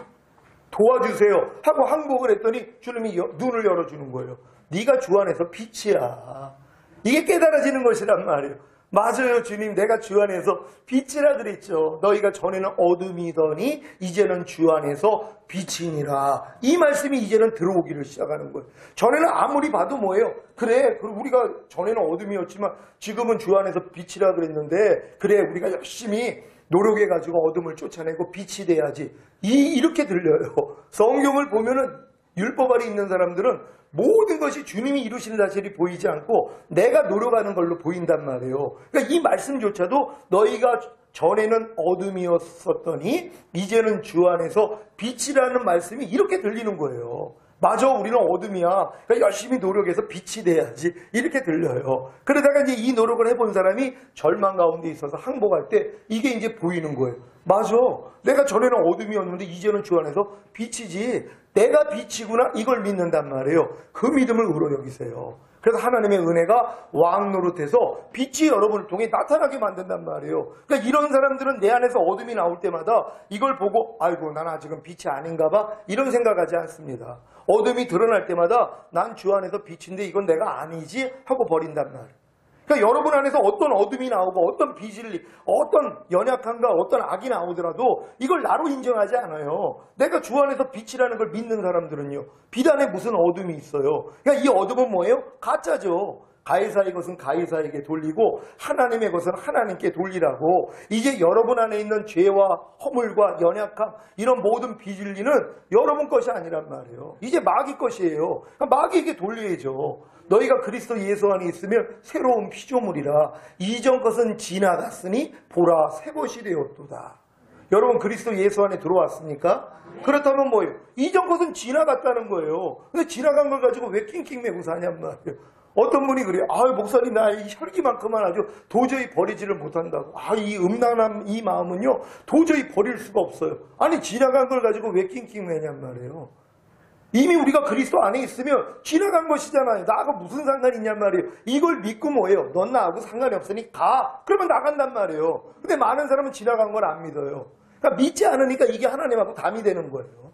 도와주세요 하고 항복을 했더니 주님이 눈을 열어주는 거예요. 네가 주 안에서 빛이야. 이게 깨달아지는 것이란 말이에요. 맞아요 주님 내가 주 안에서 빛이라 그랬죠. 너희가 전에는 어둠이더니 이제는 주 안에서 빛이니라. 이 말씀이 이제는 들어오기를 시작하는 거예요. 전에는 아무리 봐도 뭐예요? 그래 우리가 전에는 어둠이었지만 지금은 주 안에서 빛이라 그랬는데 그래 우리가 열심히 노력해가지고 어둠을 쫓아내고 빛이 돼야지. 이렇게 들려요. 성경을 보면은 율법 아래 있는 사람들은 모든 것이 주님이 이루시는 사실이 보이지 않고 내가 노력하는 걸로 보인단 말이에요. 그러니까 이 말씀조차도 너희가 전에는 어둠이었었더니 이제는 주 안에서 빛이라는 말씀이 이렇게 들리는 거예요. 맞아 우리는 어둠이야. 그러니까 열심히 노력해서 빛이 돼야지. 이렇게 들려요. 그러다가 이제 이 노력을 해본 사람이 절망 가운데 있어서 항복할 때 이게 이제 보이는 거예요. 맞아. 내가 전에는 어둠이었는데 이제는 주 안에서 빛이지. 내가 빛이구나. 이걸 믿는단 말이에요. 그 믿음을 의로 여기세요. 그래서 하나님의 은혜가 왕 노릇해서 빛이 여러분을 통해 나타나게 만든단 말이에요. 그러니까 이런 사람들은 내 안에서 어둠이 나올 때마다 이걸 보고 아이고 난 아직은 빛이 아닌가 봐 이런 생각하지 않습니다. 어둠이 드러날 때마다 난 주 안에서 빛인데 이건 내가 아니지 하고 버린단 말이에요. 그러니까 여러분 안에서 어떤 어둠이 나오고 어떤 비질리, 어떤 연약함과 어떤 악이 나오더라도 이걸 나로 인정하지 않아요. 내가 주 안에서 빛이라는 걸 믿는 사람들은요. 빛 안에 무슨 어둠이 있어요. 그러니까 이 어둠은 뭐예요? 가짜죠. 가해사의 것은 가해사에게 돌리고 하나님의 것은 하나님께 돌리라고. 이제 여러분 안에 있는 죄와 허물과 연약함 이런 모든 비질리는 여러분 것이 아니란 말이에요. 이제 마귀 것이에요. 그러니까 마귀에게 돌려야죠. 너희가 그리스도 예수 안에 있으면 새로운 피조물이라 이전 것은 지나갔으니 보라 새 것이 되었도다. 여러분 그리스도 예수 안에 들어왔습니까? 그렇다면 뭐예요? 이전 것은 지나갔다는 거예요. 근데 지나간 걸 가지고 왜 낑낑매고 사냔 말이에요. 어떤 분이 그래요. 아유 목사님 나 이 혈기만큼은 아주 도저히 버리지를 못한다고. 이 음란한 이 마음은요 도저히 버릴 수가 없어요. 아니 지나간 걸 가지고 왜 낑낑매냔 말이에요. 이미 우리가 그리스도 안에 있으면 지나간 것이잖아요. 나하고 무슨 상관이 있냔 말이에요. 이걸 믿고 뭐예요? 넌 나하고 상관이 없으니 가. 그러면 나간단 말이에요. 근데 많은 사람은 지나간 걸 안 믿어요. 그러니까 믿지 않으니까 이게 하나님하고 담이 되는 거예요.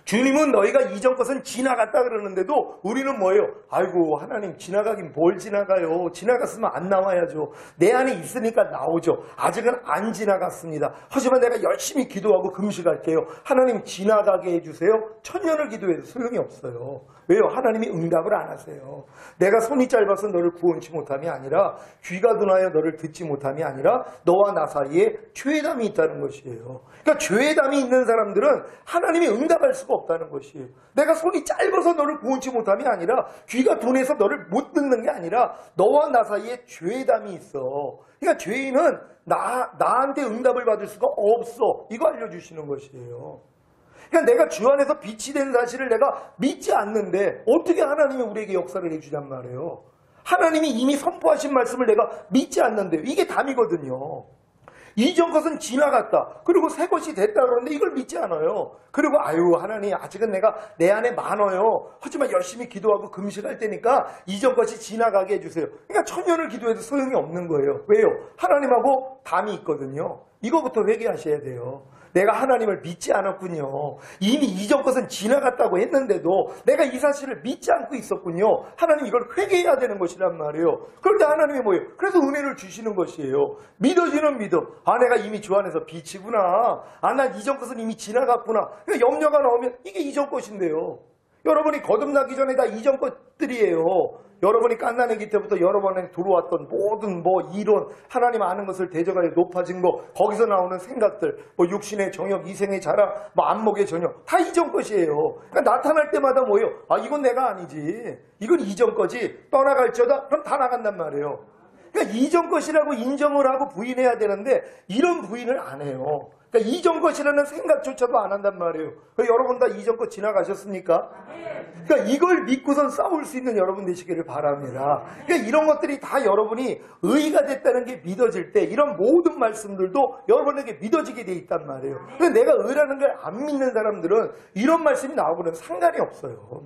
주님은 너희가 이전 것은 지나갔다 그러는데도 우리는 뭐예요? 아이고 하나님 지나가긴 뭘 지나가요. 지나갔으면 안 나와야죠. 내 안에 있으니까 나오죠. 아직은 안 지나갔습니다. 하지만 내가 열심히 기도하고 금식할게요. 하나님 지나가게 해주세요. 천년을 기도해도 소용이 없어요. 왜요? 하나님이 응답을 안 하세요. 내가 손이 짧아서 너를 구원치 못함이 아니라 귀가 둔하여 너를 듣지 못함이 아니라 너와 나 사이에 죄담이 있다는 것이에요. 그러니까 죄담이 있는 사람들은 하나님이 응답할 수가 없다는 것이에요. 내가 손이 짧아서 너를 구원치 못함이 아니라 귀가 둔해서 너를 못 듣는 게 아니라 너와 나 사이에 죄담이 있어. 그러니까 죄인은 나한테 응답을 받을 수가 없어. 이거 알려주시는 것이에요. 그러니까 내가 주 안에서 빛이 된 사실을 내가 믿지 않는데 어떻게 하나님이 우리에게 역사를 해주냔 말이에요. 하나님이 이미 선포하신 말씀을 내가 믿지 않는데요. 이게 담이거든요. 이전 것은 지나갔다. 그리고 새 것이 됐다 그러는데 이걸 믿지 않아요. 그리고 아유 하나님 아직은 내가 내 안에 많아요. 하지만 열심히 기도하고 금식할 때니까 이전 것이 지나가게 해주세요. 그러니까 천년을 기도해도 소용이 없는 거예요. 왜요? 하나님하고 담이 있거든요. 이거부터 회개하셔야 돼요. 내가 하나님을 믿지 않았군요. 이미 이전 것은 지나갔다고 했는데도 내가 이 사실을 믿지 않고 있었군요. 하나님 이걸 회개해야 되는 것이란 말이에요. 그런데 하나님이 뭐예요? 그래서 은혜를 주시는 것이에요. 믿어지는 믿음. 내가 이미 주 안에서 빛이구나. 난 이전 것은 이미 지나갔구나. 그러니까 염려가 나오면 이게 이전 것인데요. 여러분이 거듭나기 전에 다 이전 것들이에요. 여러분이 갓난아기 때부터 여러분에 들어왔던 모든 이론, 하나님 아는 것을 대적하여 높아진 거, 거기서 나오는 생각들, 육신의 정욕, 이생의 자랑, 안목의 전욕, 다 이전 것이에요. 그러니까 나타날 때마다 뭐예요? 이건 내가 아니지. 이건 이전 거지. 떠나갈지어다? 그럼 다 나간단 말이에요. 그러니까 이전 것이라고 인정을 하고 부인해야 되는데 이런 부인을 안 해요. 그러니까 이전 것이라는 생각조차도 안 한단 말이에요. 여러분 다 이전 것 지나가셨습니까? 그러니까 이걸 믿고선 싸울 수 있는 여러분 되시기를 바랍니다. 그러니까 이런 것들이 다 여러분이 의가 됐다는 게 믿어질 때 이런 모든 말씀들도 여러분에게 믿어지게 돼 있단 말이에요. 근데 내가 의라는 걸 안 믿는 사람들은 이런 말씀이 나오고는 상관이 없어요.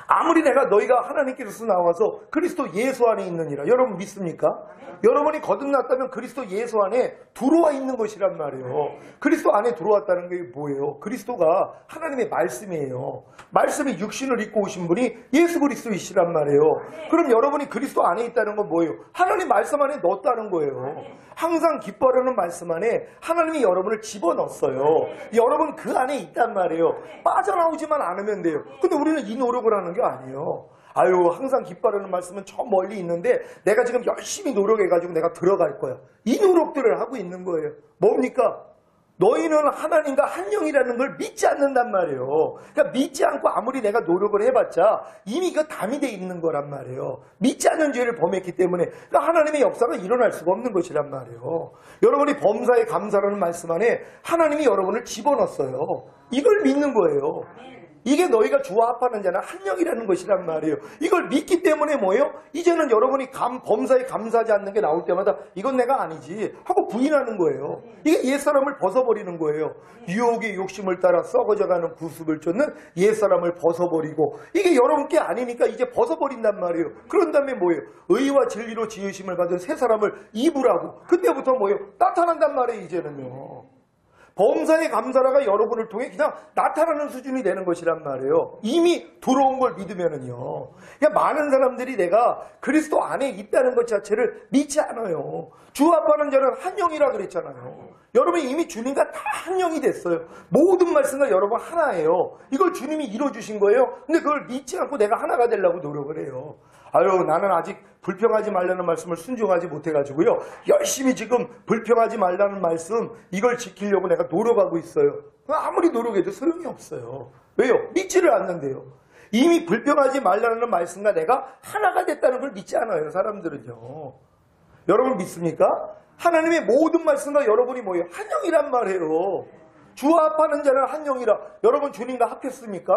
아무리 너희가 하나님께서 나와서 그리스도 예수 안에 있느니라. 여러분 믿습니까? 여러분이 거듭났다면 그리스도 예수 안에 들어와 있는 것이란 말이에요. 그리스도 안에 들어왔다는 게 뭐예요? 그리스도가 하나님의 말씀이에요. 말씀이 육신을 입고 오신 분이 예수 그리스도이시란 말이에요. 그럼 여러분이 그리스도 안에 있다는 건 뭐예요? 하나님 말씀 안에 넣었다는 거예요. 항상 기뻐하는 말씀 안에 하나님이 여러분을 집어넣었어요. 여러분 그 안에 있단 말이에요. 빠져나오지만 않으면 돼요. 근데 우리는 이 노력을 하는 게 아니에요. 항상 기뻐하는 말씀은 저 멀리 있는데 내가 지금 열심히 노력해가지고 내가 들어갈 거야. 이 노력들을 하고 있는 거예요. 뭡니까? 너희는 하나님과 한 영이라는 걸 믿지 않는단 말이에요. 그러니까 믿지 않고 아무리 내가 노력을 해봤자 이미 그 담이 돼 있는 거란 말이에요. 믿지 않는 죄를 범했기 때문에 그러니까 하나님의 역사가 일어날 수가 없는 것이란 말이에요. 여러분이 범사에 감사라는 말씀 안에 하나님이 여러분을 집어넣었어요. 이걸 믿는 거예요. 이게 너희가 주와 합하는 자는 한 영이라는 것이란 말이에요. 이걸 믿기 때문에 뭐예요? 이제는 여러분이 범사에 감사하지 않는 게 나올 때마다 이건 내가 아니지 하고 부인하는 거예요. 이게 옛사람을 벗어버리는 거예요. 유혹의 욕심을 따라 썩어져가는 구습을 쫓는 옛사람을 벗어버리고, 이게 여러분께 아니니까 이제 벗어버린단 말이에요. 그런 다음에 뭐예요? 의와 진리로 지으심을 받은 새 사람을 입으라고. 그때부터 뭐예요? 나타난단 말이에요. 이제는요. 범사에 감사라가 여러분을 통해 그냥 나타나는 수준이 되는 것이란 말이에요. 이미 들어온 걸 믿으면은요. 그러니까 많은 사람들이 내가 그리스도 안에 있다는 것 자체를 믿지 않아요. 주 합하는 자는 한 영이라 그랬잖아요. 여러분이 이미 주님과 다 한 영이 됐어요. 모든 말씀과 여러분 하나예요. 이걸 주님이 이뤄주신 거예요. 근데 그걸 믿지 않고 내가 하나가 되려고 노력을 해요. 아유, 나는 아직 불평하지 말라는 말씀을 순종하지 못해가지고요. 열심히 지금 불평하지 말라는 말씀, 이걸 지키려고 내가 노력하고 있어요. 아무리 노력해도 소용이 없어요. 왜요? 믿지를 않는데요. 이미 불평하지 말라는 말씀과 내가 하나가 됐다는 걸 믿지 않아요. 사람들은요. 여러분 믿습니까? 하나님의 모든 말씀과 여러분이 뭐예요? 한 영이란 말이에요. 주와 합하는 자는 한 영이라. 여러분 주님과 합했습니까?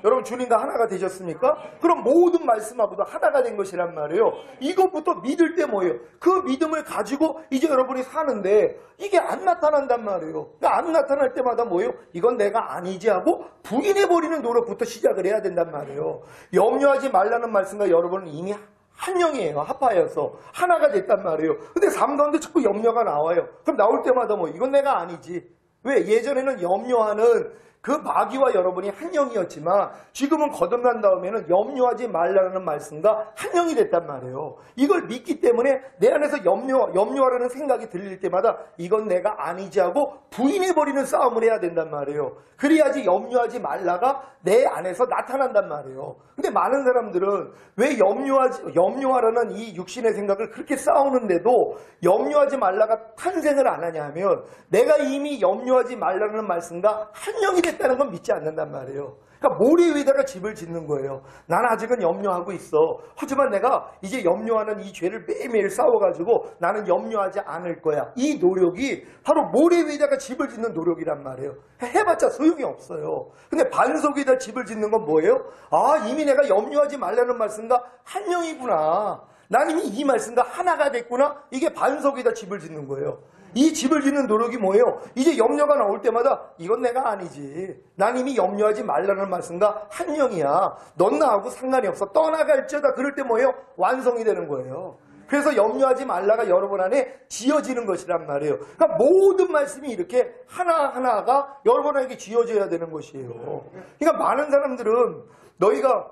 여러분 주님과 하나가 되셨습니까? 그럼 모든 말씀하고도 하나가 된 것이란 말이에요. 이것부터 믿을 때 뭐예요? 그 믿음을 가지고 이제 여러분이 사는데 이게 안 나타난단 말이에요. 그러니까 안 나타날 때마다 뭐예요? 이건 내가 아니지 하고 부인해버리는 노력부터 시작을 해야 된단 말이에요. 염려하지 말라는 말씀과 여러분은 이미 한 영이에요. 합하여서 하나가 됐단 말이에요. 근데 삶 가운데 자꾸 염려가 나와요. 그럼 나올 때마다 뭐 이건 내가 아니지. 왜? 예전에는 염려하는 그 마귀와 여러분이 한 영이었지만 지금은 거듭난 다음에는 염려하지 말라는 말씀과 한 영이 됐단 말이에요. 이걸 믿기 때문에 내 안에서 염려하라는 생각이 들릴 때마다 이건 내가 아니지 하고 부인해버리는 싸움을 해야 된단 말이에요. 그래야지 염려하지 말라가 내 안에서 나타난단 말이에요. 근데 많은 사람들은 왜 염려하라는 이 육신의 생각을 그렇게 싸우는데도 염려하지 말라가 탄생을 안 하냐 하면 내가 이미 염려하지 말라는 말씀과 한 영이 됐다는 건 믿지 않는단 말이에요. 그러니까 모래 위에다가 집을 짓는 거예요. 난 아직은 염려하고 있어. 하지만 내가 이제 염려하는 이 죄를 매일매일 싸워가지고 나는 염려하지 않을 거야. 이 노력이 바로 모래 위에다가 집을 짓는 노력이란 말이에요. 해봤자 소용이 없어요. 근데 반석 위에다 집을 짓는 건 뭐예요? 아, 이미 내가 염려하지 말라는 말씀과 한 영이구나. 난 이미 이 말씀과 하나가 됐구나. 이게 반석 위에다 집을 짓는 거예요. 이 집을 짓는 노력이 뭐예요? 이제 염려가 나올 때마다 이건 내가 아니지. 난 이미 염려하지 말라는 말씀과 한 영이야. 넌 나하고 상관이 없어. 떠나갈지어다. 그럴 때 뭐예요? 완성이 되는 거예요. 그래서 염려하지 말라가 여러분 안에 지어지는 것이란 말이에요. 그러니까 모든 말씀이 이렇게 하나하나가 여러분에게 지어져야 되는 것이에요. 그러니까 많은 사람들은 너희가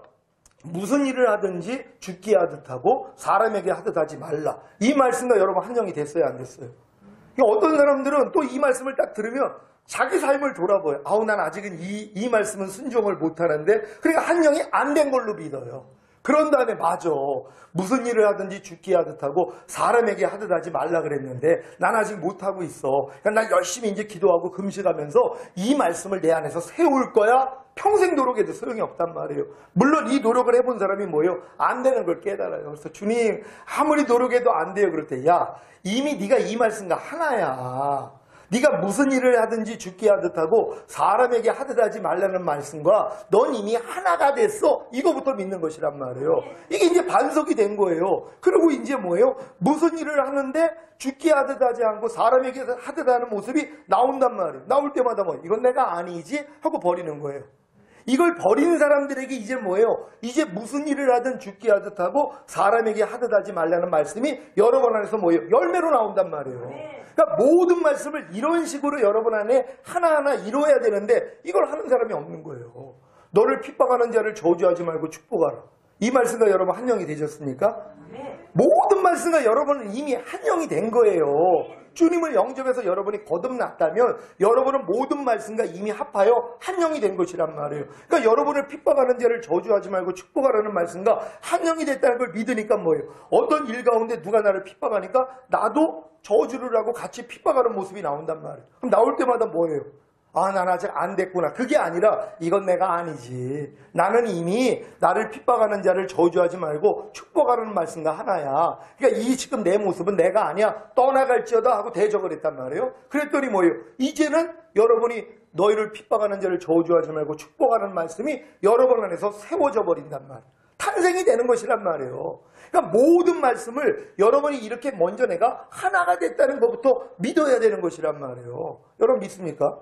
무슨 일을 하든지 죽게 하듯 하고 사람에게 하듯 하지 말라. 이 말씀과 여러분 한 영이 됐어요, 안 됐어요? 어떤 사람들은 또 이 말씀을 딱 들으면 자기 삶을 돌아봐요. 아우, 난 아직은 이 말씀은 순종을 못하는데, 그러니까 한 영이 안 된 걸로 믿어요. 그런 다음에 맞아. 무슨 일을 하든지 죽게 하듯 하고 사람에게 하듯 하지 말라 그랬는데 난 아직 못하고 있어. 그러니까 난 열심히 이제 기도하고 금식하면서 이 말씀을 내 안에서 세울 거야. 평생 노력해도 소용이 없단 말이에요. 물론 이 노력을 해본 사람이 뭐예요? 안 되는 걸 깨달아요. 그래서 주님, 아무리 노력해도 안 돼요. 그럴 때, 야, 이미 네가 이 말씀과 하나야. 네가 무슨 일을 하든지 죽게 하듯 하고 사람에게 하듯 하지 말라는 말씀과 넌 이미 하나가 됐어. 이거부터 믿는 것이란 말이에요. 이게 이제 반석이 된 거예요. 그리고 이제 뭐예요? 무슨 일을 하는데 죽게 하듯 하지 않고 사람에게 하듯 하는 모습이 나온단 말이에요. 나올 때마다 뭐 이건 내가 아니지 하고 버리는 거예요. 이걸 버리는 사람들에게 이제 뭐예요? 이제 무슨 일을 하든 죽게 하듯 하고 사람에게 하듯 하지 말라는 말씀이 여러분 안에서 뭐예요? 열매로 나온단 말이에요. 그러니까 모든 말씀을 이런 식으로 여러분 안에 하나하나 이루어야 되는데 이걸 하는 사람이 없는 거예요. 너를 핍박하는 자를 저주하지 말고 축복하라. 이 말씀과 여러분 한 영이 되셨습니까? 모든 말씀과 여러분은 이미 한 영이 된 거예요. 주님을 영접해서 여러분이 거듭났다면 여러분은 모든 말씀과 이미 합하여 한 영이 된 것이란 말이에요. 그러니까 여러분을 핍박하는 자를 저주하지 말고 축복하라는 말씀과 한 영이 됐다는 걸 믿으니까 뭐예요? 어떤 일 가운데 누가 나를 핍박하니까 나도 저주를 하고 같이 핍박하는 모습이 나온단 말이에요. 그럼 나올 때마다 뭐예요? 아, 난 아직 안 됐구나. 그게 아니라 이건 내가 아니지. 나는 이미 나를 핍박하는 자를 저주하지 말고 축복하라는 말씀과 하나야. 그러니까 이 지금 내 모습은 내가 아니야. 떠나갈지어다 하고 대적을 했단 말이에요. 그랬더니 뭐예요? 이제는 여러분이 너희를 핍박하는 자를 저주하지 말고 축복하라는 말씀이 여러분 안에서 세워져 버린단 말이에요. 탄생이 되는 것이란 말이에요. 그러니까 모든 말씀을 여러분이 이렇게 먼저 내가 하나가 됐다는 것부터 믿어야 되는 것이란 말이에요. 여러분 믿습니까?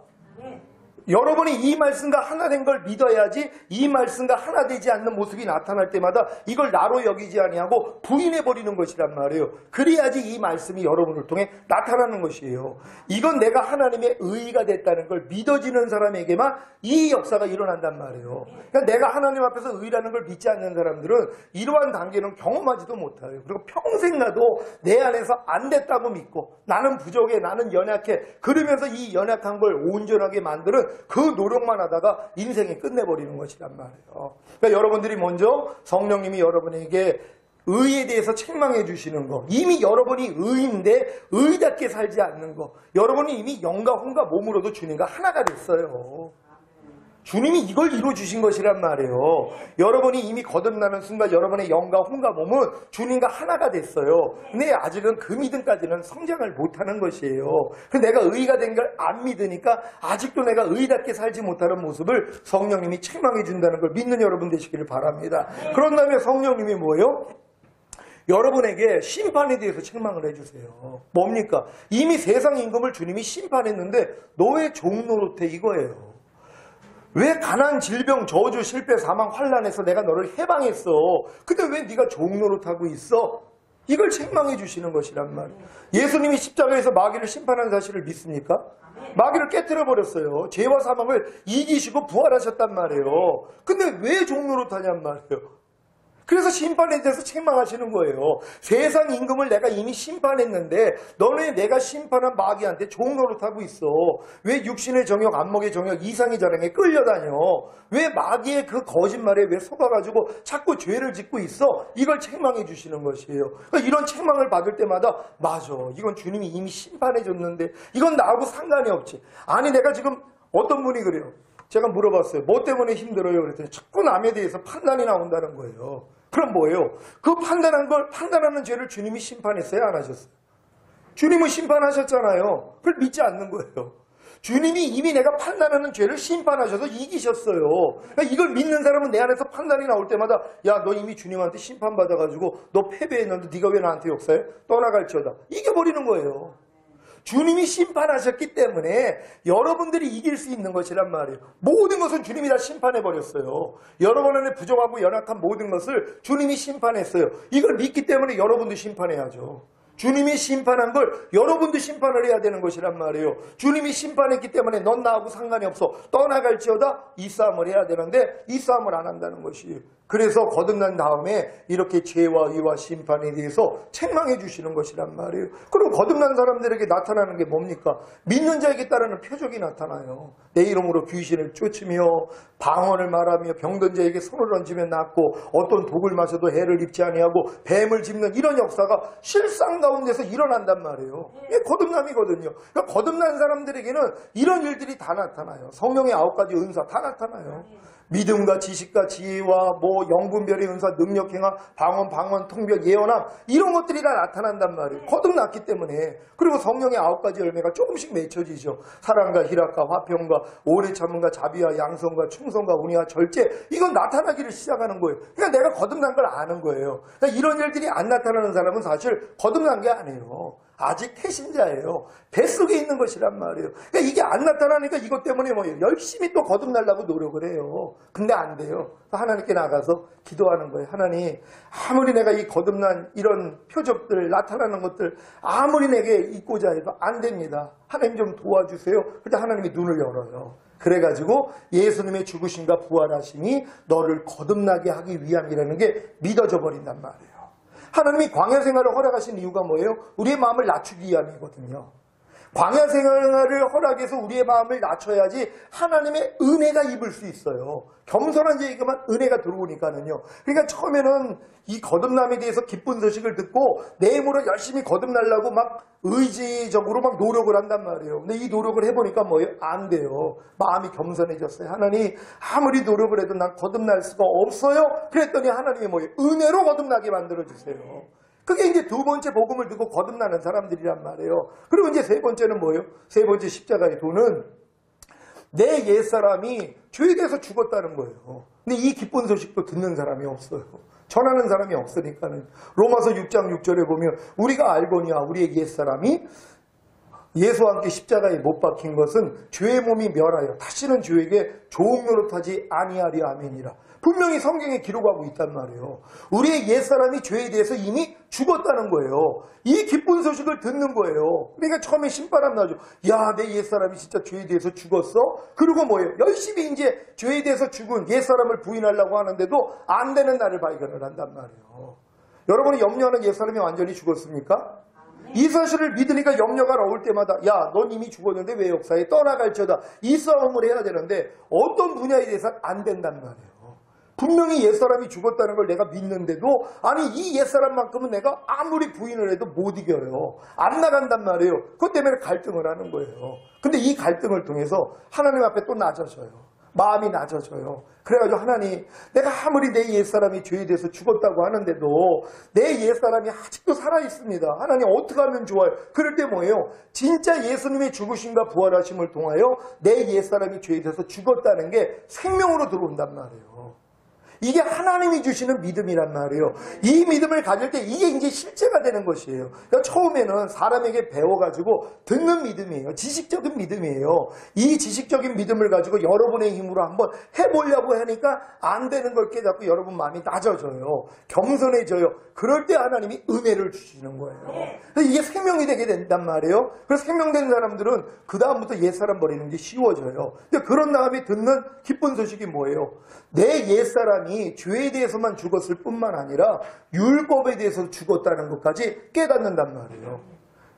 여러분이 이 말씀과 하나 된 걸 믿어야지 이 말씀과 하나 되지 않는 모습이 나타날 때마다 이걸 나로 여기지 아니하고 부인해버리는 것이란 말이에요. 그래야지 이 말씀이 여러분을 통해 나타나는 것이에요. 이건 내가 하나님의 의가 됐다는 걸 믿어지는 사람에게만 이 역사가 일어난단 말이에요. 그러니까 내가 하나님 앞에서 의라는 걸 믿지 않는 사람들은 이러한 단계는 경험하지도 못해요. 그리고 평생 나도 내 안에서 안 됐다고 믿고 나는 부족해, 나는 연약해, 그러면서 이 연약한 걸 온전하게 만드는 그 노력만 하다가 인생이 끝내버리는 것이란 말이에요. 그러니까 여러분들이 먼저 성령님이 여러분에게 의에 대해서 책망해 주시는 거, 이미 여러분이 의인데 의답게 살지 않는 거, 여러분이 이미 영과 혼과 몸으로도 주님과 하나가 됐어요. 주님이 이걸 이루어주신 것이란 말이에요. 여러분이 이미 거듭나는 순간 여러분의 영과 혼과 몸은 주님과 하나가 됐어요. 근데 아직은 그 믿음까지는 성장을 못하는 것이에요. 내가 의가 된 걸 안 믿으니까 아직도 내가 의답게 살지 못하는 모습을 성령님이 책망해 준다는 걸 믿는 여러분 되시기를 바랍니다. 그런 다음에 성령님이 뭐예요? 여러분에게 심판에 대해서 책망을 해주세요. 뭡니까? 이미 세상 임금을 주님이 심판했는데 너 왜 종노릇해 이거예요. 왜 가난, 질병, 저주, 실패, 사망, 환난에서 내가 너를 해방했어. 근데 왜 네가 종노릇하고 있어? 이걸 책망해 주시는 것이란 말이에요. 예수님이 십자가에서 마귀를 심판한 사실을 믿습니까? 마귀를 깨뜨려 버렸어요. 죄와 사망을 이기시고 부활하셨단 말이에요. 근데 왜 종노릇하냔 말이에요. 그래서 심판에 대해서 책망하시는 거예요. 세상 임금을 내가 이미 심판했는데 너네 내가 심판한 마귀한테 종노릇하고 있어. 왜 육신의 정욕, 안목의 정욕, 이상의 자랑에 끌려다녀? 왜 마귀의 그 거짓말에 왜 속아가지고 자꾸 죄를 짓고 있어? 이걸 책망해 주시는 것이에요. 그러니까 이런 책망을 받을 때마다 맞아. 이건 주님이 이미 심판해 줬는데 이건 나하고 상관이 없지. 아니 내가 지금 어떤 분이 그래요. 제가 물어봤어요. 뭐 때문에 힘들어요? 그랬더니 자꾸 남에 대해서 판단이 나온다는 거예요. 그럼 뭐예요? 그 판단하는 죄를 주님이 심판했어요? 안 하셨어요? 주님은 심판하셨잖아요. 그걸 믿지 않는 거예요. 주님이 이미 내가 판단하는 죄를 심판하셔서 이기셨어요. 그러니까 이걸 믿는 사람은 내 안에서 판단이 나올 때마다 야, 너 이미 주님한테 심판받아가지고 너 패배했는데 네가 왜 나한테 역사해? 떠나갈지어다. 이겨버리는 거예요. 주님이 심판하셨기 때문에 여러분들이 이길 수 있는 것이란 말이에요. 모든 것은 주님이 다 심판해버렸어요. 여러분 안에 부족하고 연약한 모든 것을 주님이 심판했어요. 이걸 믿기 때문에 여러분도 심판해야죠. 주님이 심판한 걸 여러분도 심판을 해야 되는 것이란 말이에요. 주님이 심판했기 때문에 넌 나하고 상관이 없어. 떠나갈지어다 이 싸움을 해야 되는데 이 싸움을 안 한다는 것이에요. 그래서 거듭난 다음에 이렇게 죄와 의와 심판에 대해서 책망해 주시는 것이란 말이에요. 그럼 거듭난 사람들에게 나타나는 게 뭡니까? 믿는 자에게 따르는 표적이 나타나요. 내 이름으로 귀신을 쫓으며 방언을 말하며 병든 자에게 손을 얹으며 낫고 어떤 독을 마셔도 해를 입지 아니하고 뱀을 짚는 이런 역사가 실상 가운데서 일어난단 말이에요. 이게 거듭남이거든요. 그러니까 거듭난 사람들에게는 이런 일들이 다 나타나요. 성령의 9가지 은사 다 나타나요. 믿음과 지식과 지혜와 영분별의 은사, 능력 행함, 방언, 통변, 예언함 이런 것들이 다 나타난단 말이에요. 거듭났기 때문에. 그리고 성령의 9가지 열매가 조금씩 맺혀지죠. 사랑과 희락과 화평과 오래 참음과 자비와 양성과 충성과 운이와 절제 이건 나타나기를 시작하는 거예요. 그러니까 내가 거듭난 걸 아는 거예요. 그러니까 이런 일들이 안 나타나는 사람은 사실 거듭난 게 아니에요. 아직 태신자예요. 뱃속에 있는 것이란 말이에요. 그러니까 이게 안 나타나니까 이것 때문에 열심히 또 거듭나려고 노력을 해요. 근데 안 돼요. 하나님께 나가서 기도하는 거예요. 하나님, 아무리 내가 이 거듭난 이런 표적들, 나타나는 것들 아무리 내게 있고자 해도 안 됩니다. 하나님 좀 도와주세요. 그때 하나님이 눈을 열어요. 그래가지고 예수님의 죽으심과 부활하심이 너를 거듭나게 하기 위함이라는 게 믿어져 버린단 말이에요. 하나님이 광야 생활을 허락하신 이유가 뭐예요? 우리의 마음을 낮추기 위함이거든요. 광야 생활을 허락해서 우리의 마음을 낮춰야지 하나님의 은혜가 입을 수 있어요. 겸손한 자에게만 은혜가 들어오니까는요. 그러니까 처음에는 이 거듭남에 대해서 기쁜 소식을 듣고 내 힘으로 열심히 거듭나려고 막 의지적으로 막 노력을 한단 말이에요. 근데 이 노력을 해보니까 뭐예요? 안 돼요. 마음이 겸손해졌어요. 하나님, 아무리 노력을 해도 난 거듭날 수가 없어요. 그랬더니 하나님이 뭐예요? 은혜로 거듭나게 만들어주세요. 그게 이제 두 번째 복음을 듣고 거듭나는 사람들이란 말이에요. 그리고 이제 세 번째는 뭐예요? 세 번째 십자가의 도는 내 옛사람이 죄에 대해서 죽었다는 거예요. 근데 이 기쁜 소식도 듣는 사람이 없어요. 전하는 사람이 없으니까는. 로마서 6장 6절에 보면 우리가 알거니와 우리의 옛사람이 예수와 함께 십자가에 못 박힌 것은 죄의 몸이 멸하여 다시는 죄에게 좋은 노릇하지 아니하리 아멘이라. 분명히 성경에 기록하고 있단 말이에요. 우리의 옛사람이 죄에 대해서 이미 죽었다는 거예요. 이 기쁜 소식을 듣는 거예요. 그러니까 처음에 신바람 나죠. 야, 내 옛사람이 진짜 죄에 대해서 죽었어? 그리고 뭐예요? 열심히 이제 죄에 대해서 죽은 옛사람을 부인하려고 하는데도 안 되는 날을 발견을 한단 말이에요. 여러분이 염려하는 옛사람이 완전히 죽었습니까? 이 사실을 믿으니까 염려가 나올 때마다 야, 넌 이미 죽었는데 왜 역사에 떠나갈지어다. 이 싸움을 해야 되는데 어떤 분야에 대해서는 안 된단 말이에요. 분명히 옛사람이 죽었다는 걸 내가 믿는데도 아니 이 옛사람만큼은 내가 아무리 부인을 해도 못 이겨요. 안 나간단 말이에요. 그것 때문에 갈등을 하는 거예요. 근데 이 갈등을 통해서 하나님 앞에 또 낮아져요. 마음이 낮아져요. 그래가지고 하나님, 내가 아무리 내 옛사람이 죄에 대해서 죽었다고 하는데도 내 옛사람이 아직도 살아있습니다. 하나님 어떻게 하면 좋아요? 그럴 때 뭐예요? 진짜 예수님의 죽으심과 부활하심을 통하여 내 옛사람이 죄에 대해서 죽었다는 게 생명으로 들어온단 말이에요. 이게 하나님이 주시는 믿음이란 말이에요. 이 믿음을 가질 때 이게 이제 실제가 되는 것이에요. 그러니까 처음에는 사람에게 배워가지고 듣는 믿음이에요. 지식적인 믿음이에요. 이 지식적인 믿음을 가지고 여러분의 힘으로 한번 해보려고 하니까 안 되는 걸 깨닫고 여러분 마음이 낮아져요. 겸손해져요. 그럴 때 하나님이 은혜를 주시는 거예요. 그래서 이게 생명이 되게 된단 말이에요. 그래서 생명된 사람들은 그 다음부터 옛사람 버리는 게 쉬워져요. 근데 그런 다음에 듣는 기쁜 소식이 뭐예요? 내 옛사람이 죄에 대해서만 죽었을 뿐만 아니라 율법에 대해서 죽었다는 것까지 깨닫는단 말이에요.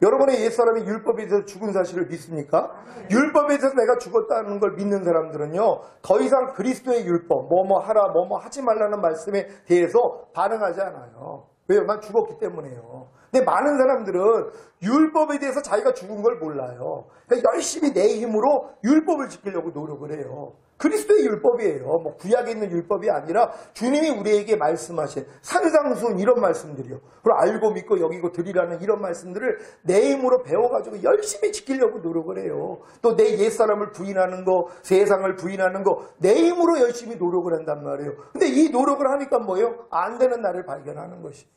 여러분의 옛사람이 율법에 대해서 죽은 사실을 믿습니까? 율법에 대해서 내가 죽었다는 걸 믿는 사람들은요, 더 이상 그리스도의 율법, 뭐뭐 하라, 뭐뭐 하지 말라는 말씀에 대해서 반응하지 않아요. 왜요? 난 죽었기 때문에요. 근데 많은 사람들은 율법에 대해서 자기가 죽은 걸 몰라요. 그러니까 열심히 내 힘으로 율법을 지키려고 노력을 해요. 그리스도의 율법이에요. 뭐 구약에 있는 율법이 아니라 주님이 우리에게 말씀하신 산상수훈 이런 말씀들이요. 그리고 알고 믿고 여기고 드리라는 이런 말씀들을 내 힘으로 배워가지고 열심히 지키려고 노력을 해요. 또 내 옛사람을 부인하는 거, 세상을 부인하는 거 내 힘으로 열심히 노력을 한단 말이에요. 근데 이 노력을 하니까 뭐예요? 안 되는 날을 발견하는 것이에요.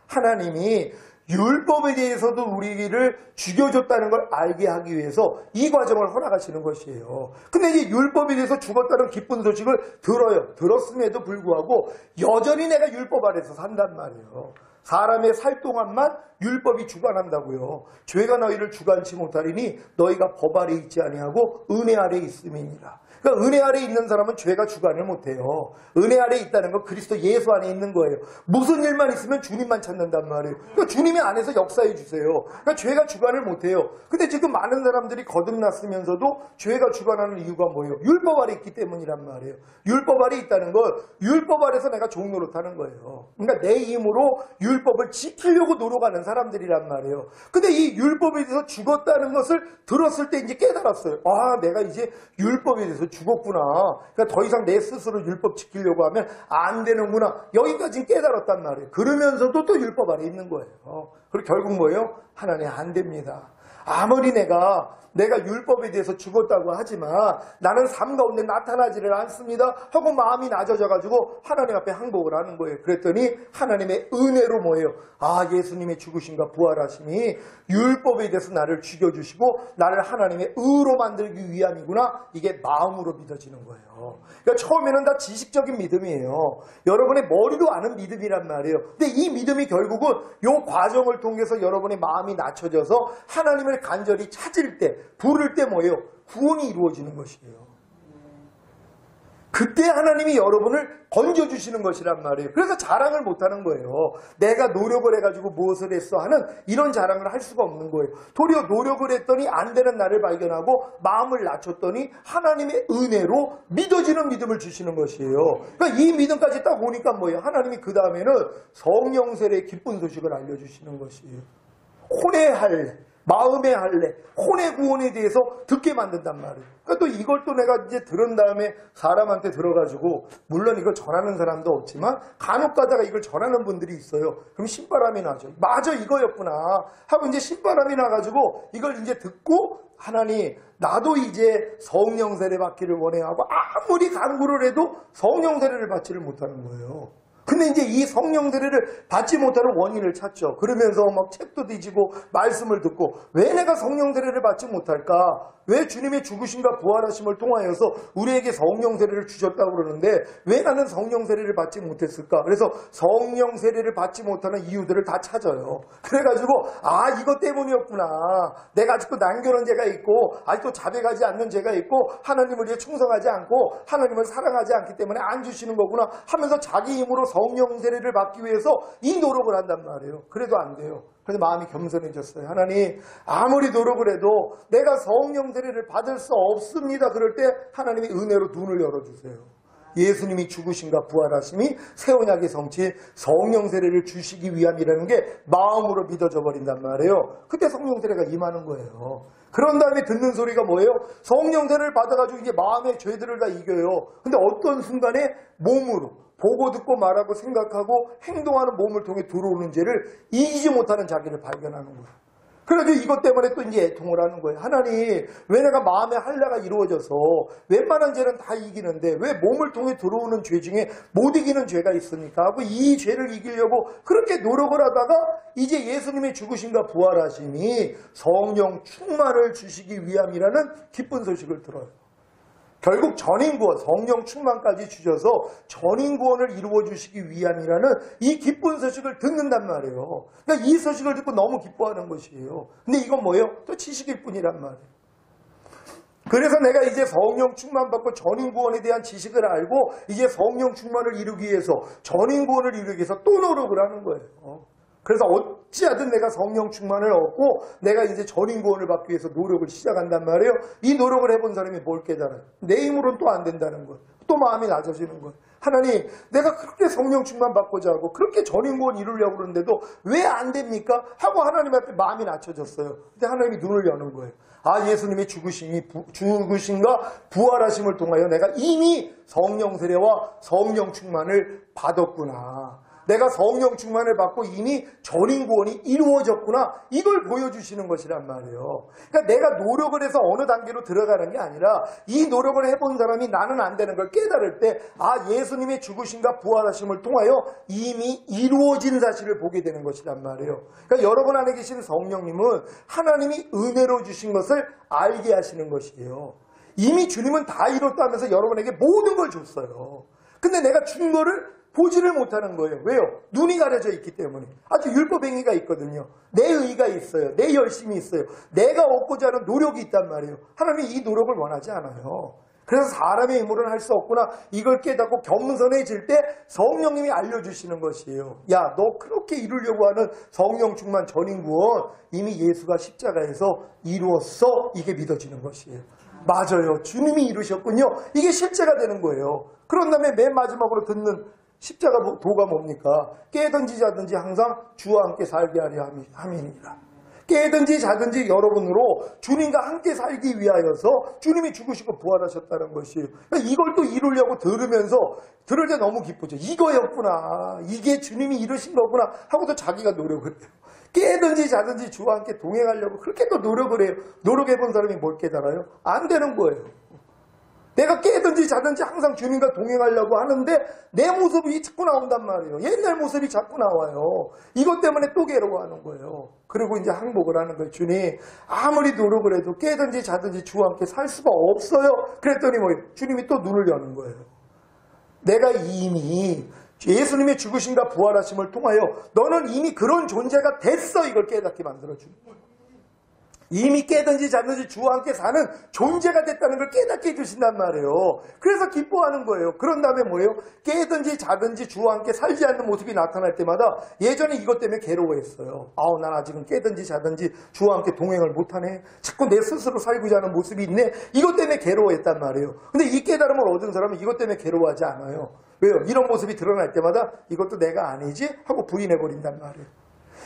하나님이 율법에 대해서도 우리를 죽여줬다는 걸 알게 하기 위해서 이 과정을 허락하시는 것이에요. 근데 이제 율법에 대해서 죽었다는 기쁜 소식을 들어요. 들었음에도 불구하고 여전히 내가 율법 아래서 산단 말이에요. 사람의 살 동안만 율법이 주관한다고요. 죄가 너희를 주관치 못하리니 너희가 법 아래 있지 아니하고 은혜 아래 있음이니라. 그러니까 은혜 아래 있는 사람은 죄가 주관을 못해요. 은혜 아래 있다는 건 그리스도 예수 안에 있는 거예요. 무슨 일만 있으면 주님만 찾는단 말이에요. 그러니까 주님의 안에서 역사해 주세요. 그러니까 죄가 주관을 못해요. 근데 지금 많은 사람들이 거듭났으면서도 죄가 주관하는 이유가 뭐예요? 율법 아래 있기 때문이란 말이에요. 율법 아래 있다는 건 율법 아래서 내가 좋은 노릇하는 거예요. 그러니까 내 힘으로 율법을 지키려고 노력하는 사람들이란 말이에요. 근데 이 율법에 대해서 죽었다는 것을 들었을 때 이제 깨달았어요. 아, 내가 이제 율법에 대해서 죽었구나. 그러니까 더 이상 내 스스로 율법 지키려고 하면 안 되는구나. 여기까지 깨달았단 말이에요. 그러면서도 또 율법 안에 있는 거예요. 그리고 결국 뭐예요? 하나님 안 됩니다. 아무리 내가 율법에 대해서 죽었다고 하지만 나는 삶 가운데 나타나지를 않습니다 하고 마음이 낮아져가지고 하나님 앞에 항복을 하는 거예요. 그랬더니 하나님의 은혜로 뭐예요? 아, 예수님의 죽으심과 부활하심이 율법에 대해서 나를 죽여주시고 나를 하나님의 의로 만들기 위함이구나. 이게 마음으로 믿어지는 거예요. 그러니까 처음에는 다 지식적인 믿음이에요. 여러분의 머리로 아는 믿음이란 말이에요. 근데 이 믿음이 결국은 이 과정을 통해서 여러분의 마음이 낮춰져서 하나님을 간절히 찾을 때, 부를 때 뭐예요? 구원이 이루어지는 것이에요. 그때 하나님이 여러분을 건져주시는 것이란 말이에요. 그래서 자랑을 못하는 거예요. 내가 노력을 해가지고 무엇을 했어 하는 이런 자랑을 할 수가 없는 거예요. 도리어 노력을 했더니 안 되는 나를 발견하고 마음을 낮췄더니 하나님의 은혜로 믿어지는 믿음을 주시는 것이에요. 그러니까 이 믿음까지 딱 오니까 뭐예요? 하나님이 그 다음에는 성령 세례의 기쁜 소식을 알려주시는 것이에요. 혼의 할례, 마음의 할례, 혼의 구원에 대해서 듣게 만든단 말이에요. 그러니까 또 이걸 또 내가 이제 들은 다음에 사람한테 들어가지고, 물론 이걸 전하는 사람도 없지만 간혹 가다가 이걸 전하는 분들이 있어요. 그럼 신바람이 나죠. 맞아, 이거였구나 하고 이제 신바람이 나가지고 이걸 이제 듣고, 하나님 나도 이제 성령 세례 받기를 원해 하고 아무리 간구를 해도 성령 세례를 받지를 못하는 거예요. 근데 이제 이 성령 세례를 받지 못하는 원인을 찾죠. 그러면서 막 책도 뒤지고 말씀을 듣고, 왜 내가 성령 세례를 받지 못할까? 왜 주님의 죽으심과 부활하심을 통하여서 우리에게 성령 세례를 주셨다고 그러는데 왜 나는 성령 세례를 받지 못했을까? 그래서 성령 세례를 받지 못하는 이유들을 다 찾아요. 그래가지고 이것 때문이었구나. 내가 아직도 남겨놓은 죄가 있고 아직도 자백하지 않는 죄가 있고 하나님을 위해 충성하지 않고 하나님을 사랑하지 않기 때문에 안 주시는 거구나 하면서 자기 힘으로 성령 세례를 받기 위해서 이 노력을 한단 말이에요. 그래도 안 돼요. 그래서 마음이 겸손해졌어요. 하나님, 아무리 노력을 해도 내가 성령 세례를 받을 수 없습니다. 그럴 때 하나님이 은혜로 눈을 열어주세요. 예수님이 죽으심과 부활하심이 새 언약의 성취, 성령 세례를 주시기 위함이라는 게 마음으로 믿어져 버린단 말이에요. 그때 성령 세례가 임하는 거예요. 그런 다음에 듣는 소리가 뭐예요? 성령 세례를 받아가지고 이제 마음의 죄들을 다 이겨요. 근데 어떤 순간에 몸으로 보고 듣고 말하고 생각하고 행동하는 몸을 통해 들어오는 죄를 이기지 못하는 자기를 발견하는 거예요. 그래가지고 이것 때문에 또 이제 애통을 하는 거예요. 하나님, 왜 내가 마음의 할례가 이루어져서 웬만한 죄는 다 이기는데 왜 몸을 통해 들어오는 죄 중에 못 이기는 죄가 있습니까? 하고 이 죄를 이기려고 그렇게 노력을 하다가 이제 예수님의 죽으심과 부활하심이 성령 충만을 주시기 위함이라는 기쁜 소식을 들어요. 결국 전인구원, 성령 충만까지 주셔서 전인구원을 이루어 주시기 위함이라는 이 기쁜 소식을 듣는단 말이에요. 그러니까 이 소식을 듣고 너무 기뻐하는 것이에요. 근데 이건 뭐예요? 또 지식일 뿐이란 말이에요. 그래서 내가 이제 성령 충만 받고 전인구원에 대한 지식을 알고 이제 성령 충만을 이루기 위해서, 전인구원을 이루기 위해서 또 노력을 하는 거예요. 그래서 어찌하든 내가 성령 충만을 얻고 내가 이제 전인구원을 받기 위해서 노력을 시작한단 말이에요. 이 노력을 해본 사람이 뭘 깨달아요? 내 힘으로는 또 안 된다는 거예요. 또 마음이 낮아지는 거예요. 하나님, 내가 그렇게 성령 충만 받고자 하고 그렇게 전인구원 이루려고 그러는데도 왜 안 됩니까? 하고 하나님 앞에 마음이 낮춰졌어요. 근데 하나님이 눈을 여는 거예요. 예수님의 죽으심과 부활하심을 통하여 내가 이미 성령 세례와 성령 충만을 받았구나. 내가 성령 충만을 받고 이미 전인구원이 이루어졌구나. 이걸 보여주시는 것이란 말이에요. 그러니까 내가 노력을 해서 어느 단계로 들어가는 게 아니라 이 노력을 해본 사람이 나는 안 되는 걸 깨달을 때 예수님의 죽으심과 부활하심을 통하여 이미 이루어진 사실을 보게 되는 것이란 말이에요. 그러니까 여러분 안에 계신 성령님은 하나님이 은혜로 주신 것을 알게 하시는 것이에요. 이미 주님은 다 이뤘다면서 여러분에게 모든 걸 줬어요. 근데 내가 준 거를 보지를 못하는 거예요. 왜요? 눈이 가려져 있기 때문에. 아주 율법행위가 있거든요. 내 의가 있어요. 내 열심이 있어요. 내가 얻고자 하는 노력이 있단 말이에요. 하나님이 이 노력을 원하지 않아요. 그래서 사람의 힘으로는 할 수 없구나. 이걸 깨닫고 겸손해질 때 성령님이 알려주시는 것이에요. 야, 너 그렇게 이루려고 하는 성령 충만 전인구원 이미 예수가 십자가에서 이루었어. 이게 믿어지는 것이에요. 맞아요. 주님이 이루셨군요. 이게 실제가 되는 거예요. 그런 다음에 맨 마지막으로 듣는 십자가 도가 뭡니까? 깨든지 자든지 항상 주와 함께 살게 하려 함이니라. 깨든지 자든지 여러분으로 주님과 함께 살기 위하여서 주님이 죽으시고 부활하셨다는 것이에요. 그러니까 이걸 또 이루려고 들을 때 너무 기쁘죠. 이거였구나. 이게 주님이 이루신 거구나 하고 또 자기가 노력을 해요. 깨든지 자든지 주와 함께 동행하려고 그렇게 또 노력을 해요. 노력해본 사람이 뭘 깨달아요? 안 되는 거예요. 내가 깨든지 자든지 항상 주님과 동행하려고 하는데 내 모습이 자꾸 나온단 말이에요. 옛날 모습이 자꾸 나와요. 이것 때문에 또 괴로워하는 거예요. 그리고 이제 항복을 하는 거예요. 주님, 아무리 노력을 해도 깨든지 자든지 주와 함께 살 수가 없어요. 그랬더니 주님이 또 눈을 여는 거예요. 내가 이미 예수님의 죽으심과 부활하심을 통하여 너는 이미 그런 존재가 됐어. 이걸 깨닫게 만들어주는 거예요. 이미 깨든지 자든지 주와 함께 사는 존재가 됐다는 걸 깨닫게 해주신단 말이에요. 그래서 기뻐하는 거예요. 그런 다음에 뭐예요? 깨든지 자든지 주와 함께 살지 않는 모습이 나타날 때마다 예전에 이것 때문에 괴로워했어요. 아우, 난 아직은 깨든지 자든지 주와 함께 동행을 못하네. 자꾸 내 스스로 살고자 하는 모습이 있네. 이것 때문에 괴로워했단 말이에요. 근데 이 깨달음을 얻은 사람은 이것 때문에 괴로워하지 않아요. 왜요? 이런 모습이 드러날 때마다 이것도 내가 아니지? 하고 부인해버린단 말이에요.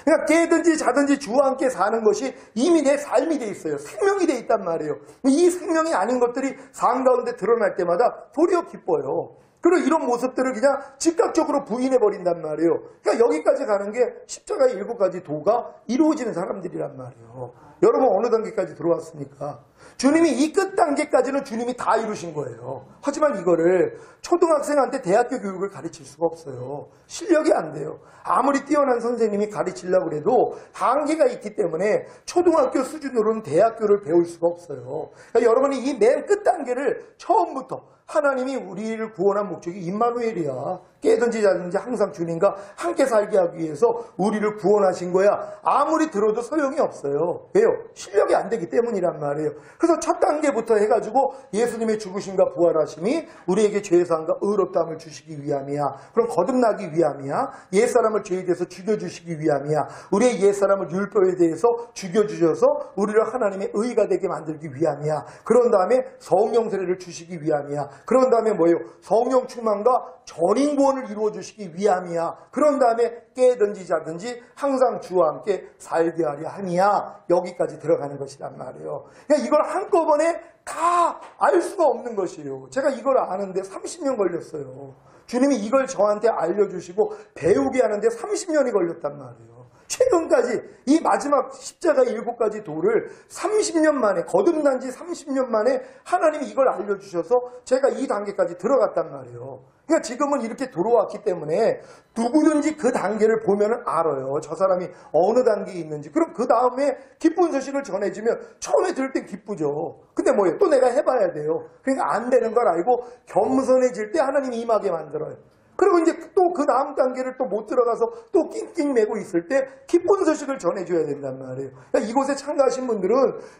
그러니까 깨든지 자든지 주와 함께 사는 것이 이미 내 삶이 돼 있어요. 생명이 돼 있단 말이에요. 이 생명이 아닌 것들이 삶 가운데 드러날 때마다 도리어 기뻐요. 그리고 이런 모습들을 그냥 즉각적으로 부인해버린단 말이에요. 그러니까 여기까지 가는 게 십자가의 7가지 도가 이루어지는 사람들이란 말이에요. 여러분 어느 단계까지 들어왔습니까? 주님이 이 끝 단계까지는 주님이 다 이루신 거예요. 하지만 이거를 초등학생한테 대학교 교육을 가르칠 수가 없어요. 실력이 안 돼요. 아무리 뛰어난 선생님이 가르치려고 해도 한계가 있기 때문에 초등학교 수준으로는 대학교를 배울 수가 없어요. 그러니까 여러분이 이 맨 끝 단계를 처음부터 하나님이 우리를 구원한 목적이 임마누엘이야. 깨든지 자든지 항상 주님과 함께 살게 하기 위해서 우리를 구원하신 거야. 아무리 들어도 소용이 없어요. 왜요? 실력이 안 되기 때문이란 말이에요. 그래서 첫 단계부터 해가지고 예수님의 죽으심과 부활하심이 우리에게 죄사함과 의롭다함을 주시기 위함이야. 그럼 거듭나기 위함이야. 옛사람을 죄에 대해서 죽여주시기 위함이야. 우리의 옛사람을 율법에 대해서 죽여주셔서 우리를 하나님의 의가 되게 만들기 위함이야. 그런 다음에 성령 세례를 주시기 위함이야. 그런 다음에 뭐예요? 성령 충만과 전인 구원을 이루어 주시기 위함이야. 그런 다음에 깨든지 자든지 항상 주와 함께 살게 하려 함이야. 여기까지 들어가는 것이란 말이에요. 그러니까 이걸 한꺼번에 다 알 수가 없는 것이에요. 제가 이걸 아는데 30년 걸렸어요. 주님이 이걸 저한테 알려주시고 배우게 하는데 30년이 걸렸단 말이에요. 최근까지 이 마지막 십자가의 7가지 도를 30년 만에, 거듭난 지 30년 만에 하나님이 이걸 알려주셔서 제가 이 단계까지 들어갔단 말이에요. 그러니까 지금은 이렇게 들어왔기 때문에 누구든지 그 단계를 보면 알아요. 저 사람이 어느 단계에 있는지. 그럼 그 다음에 기쁜 소식을 전해주면 처음에 들을 땐 기쁘죠. 근데 뭐예요? 또 내가 해봐야 돼요. 그러니까 안 되는 걸 알고 겸손해질 때 하나님이 임하게 만들어요. 그리고 이제 또 그 다음 단계를 또 못 들어가서 또 낑낑 매고 있을 때 기쁜 소식을 전해줘야 된단 말이에요. 그러니까 이곳에 참가하신 분들은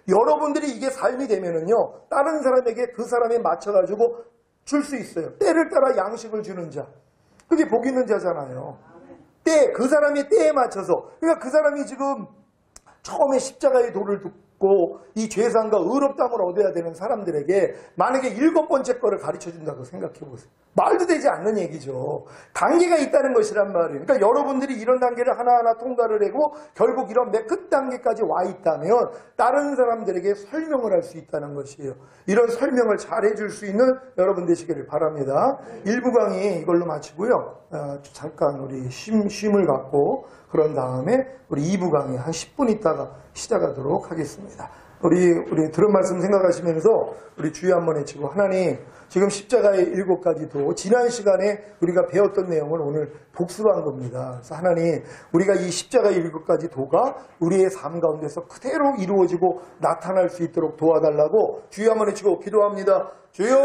여러분들이 이게 삶이 되면은요, 다른 사람에게 그 사람에 맞춰가지고 줄 수 있어요. 때를 따라 양식을 주는 자. 그게 복 있는 자잖아요. 때, 그 사람의 때에 맞춰서. 그러니까 그 사람이 지금 처음에 십자가의 도를 듣고 이 죄상과 의롭다함을 얻어야 되는 사람들에게 만약에 7번째 거를 가르쳐준다고 생각해보세요. 말도 되지 않는 얘기죠. 단계가 있다는 것이란 말이에요. 그러니까 여러분들이 이런 단계를 하나하나 통과를 하고 결국 이런 맨 끝 단계까지 와 있다면 다른 사람들에게 설명을 할 수 있다는 것이에요. 이런 설명을 잘 해줄 수 있는 여러분 되시기를 바랍니다. 1부 강의 이걸로 마치고요. 잠깐 우리 쉼을 갖고 그런 다음에 우리 2부 강의 한 10분 있다가 시작하도록 하겠습니다. 우리 들은 말씀 생각하시면서 우리 주여 한번 외치고, 하나님 지금 십자가의 7가지 도 지난 시간에 우리가 배웠던 내용을 오늘 복수로 한 겁니다. 그래서 하나님 우리가 이 십자가의 7가지 도가 우리의 삶 가운데서 그대로 이루어지고 나타날 수 있도록 도와달라고 주여 한번 외치고 기도합니다. 주여!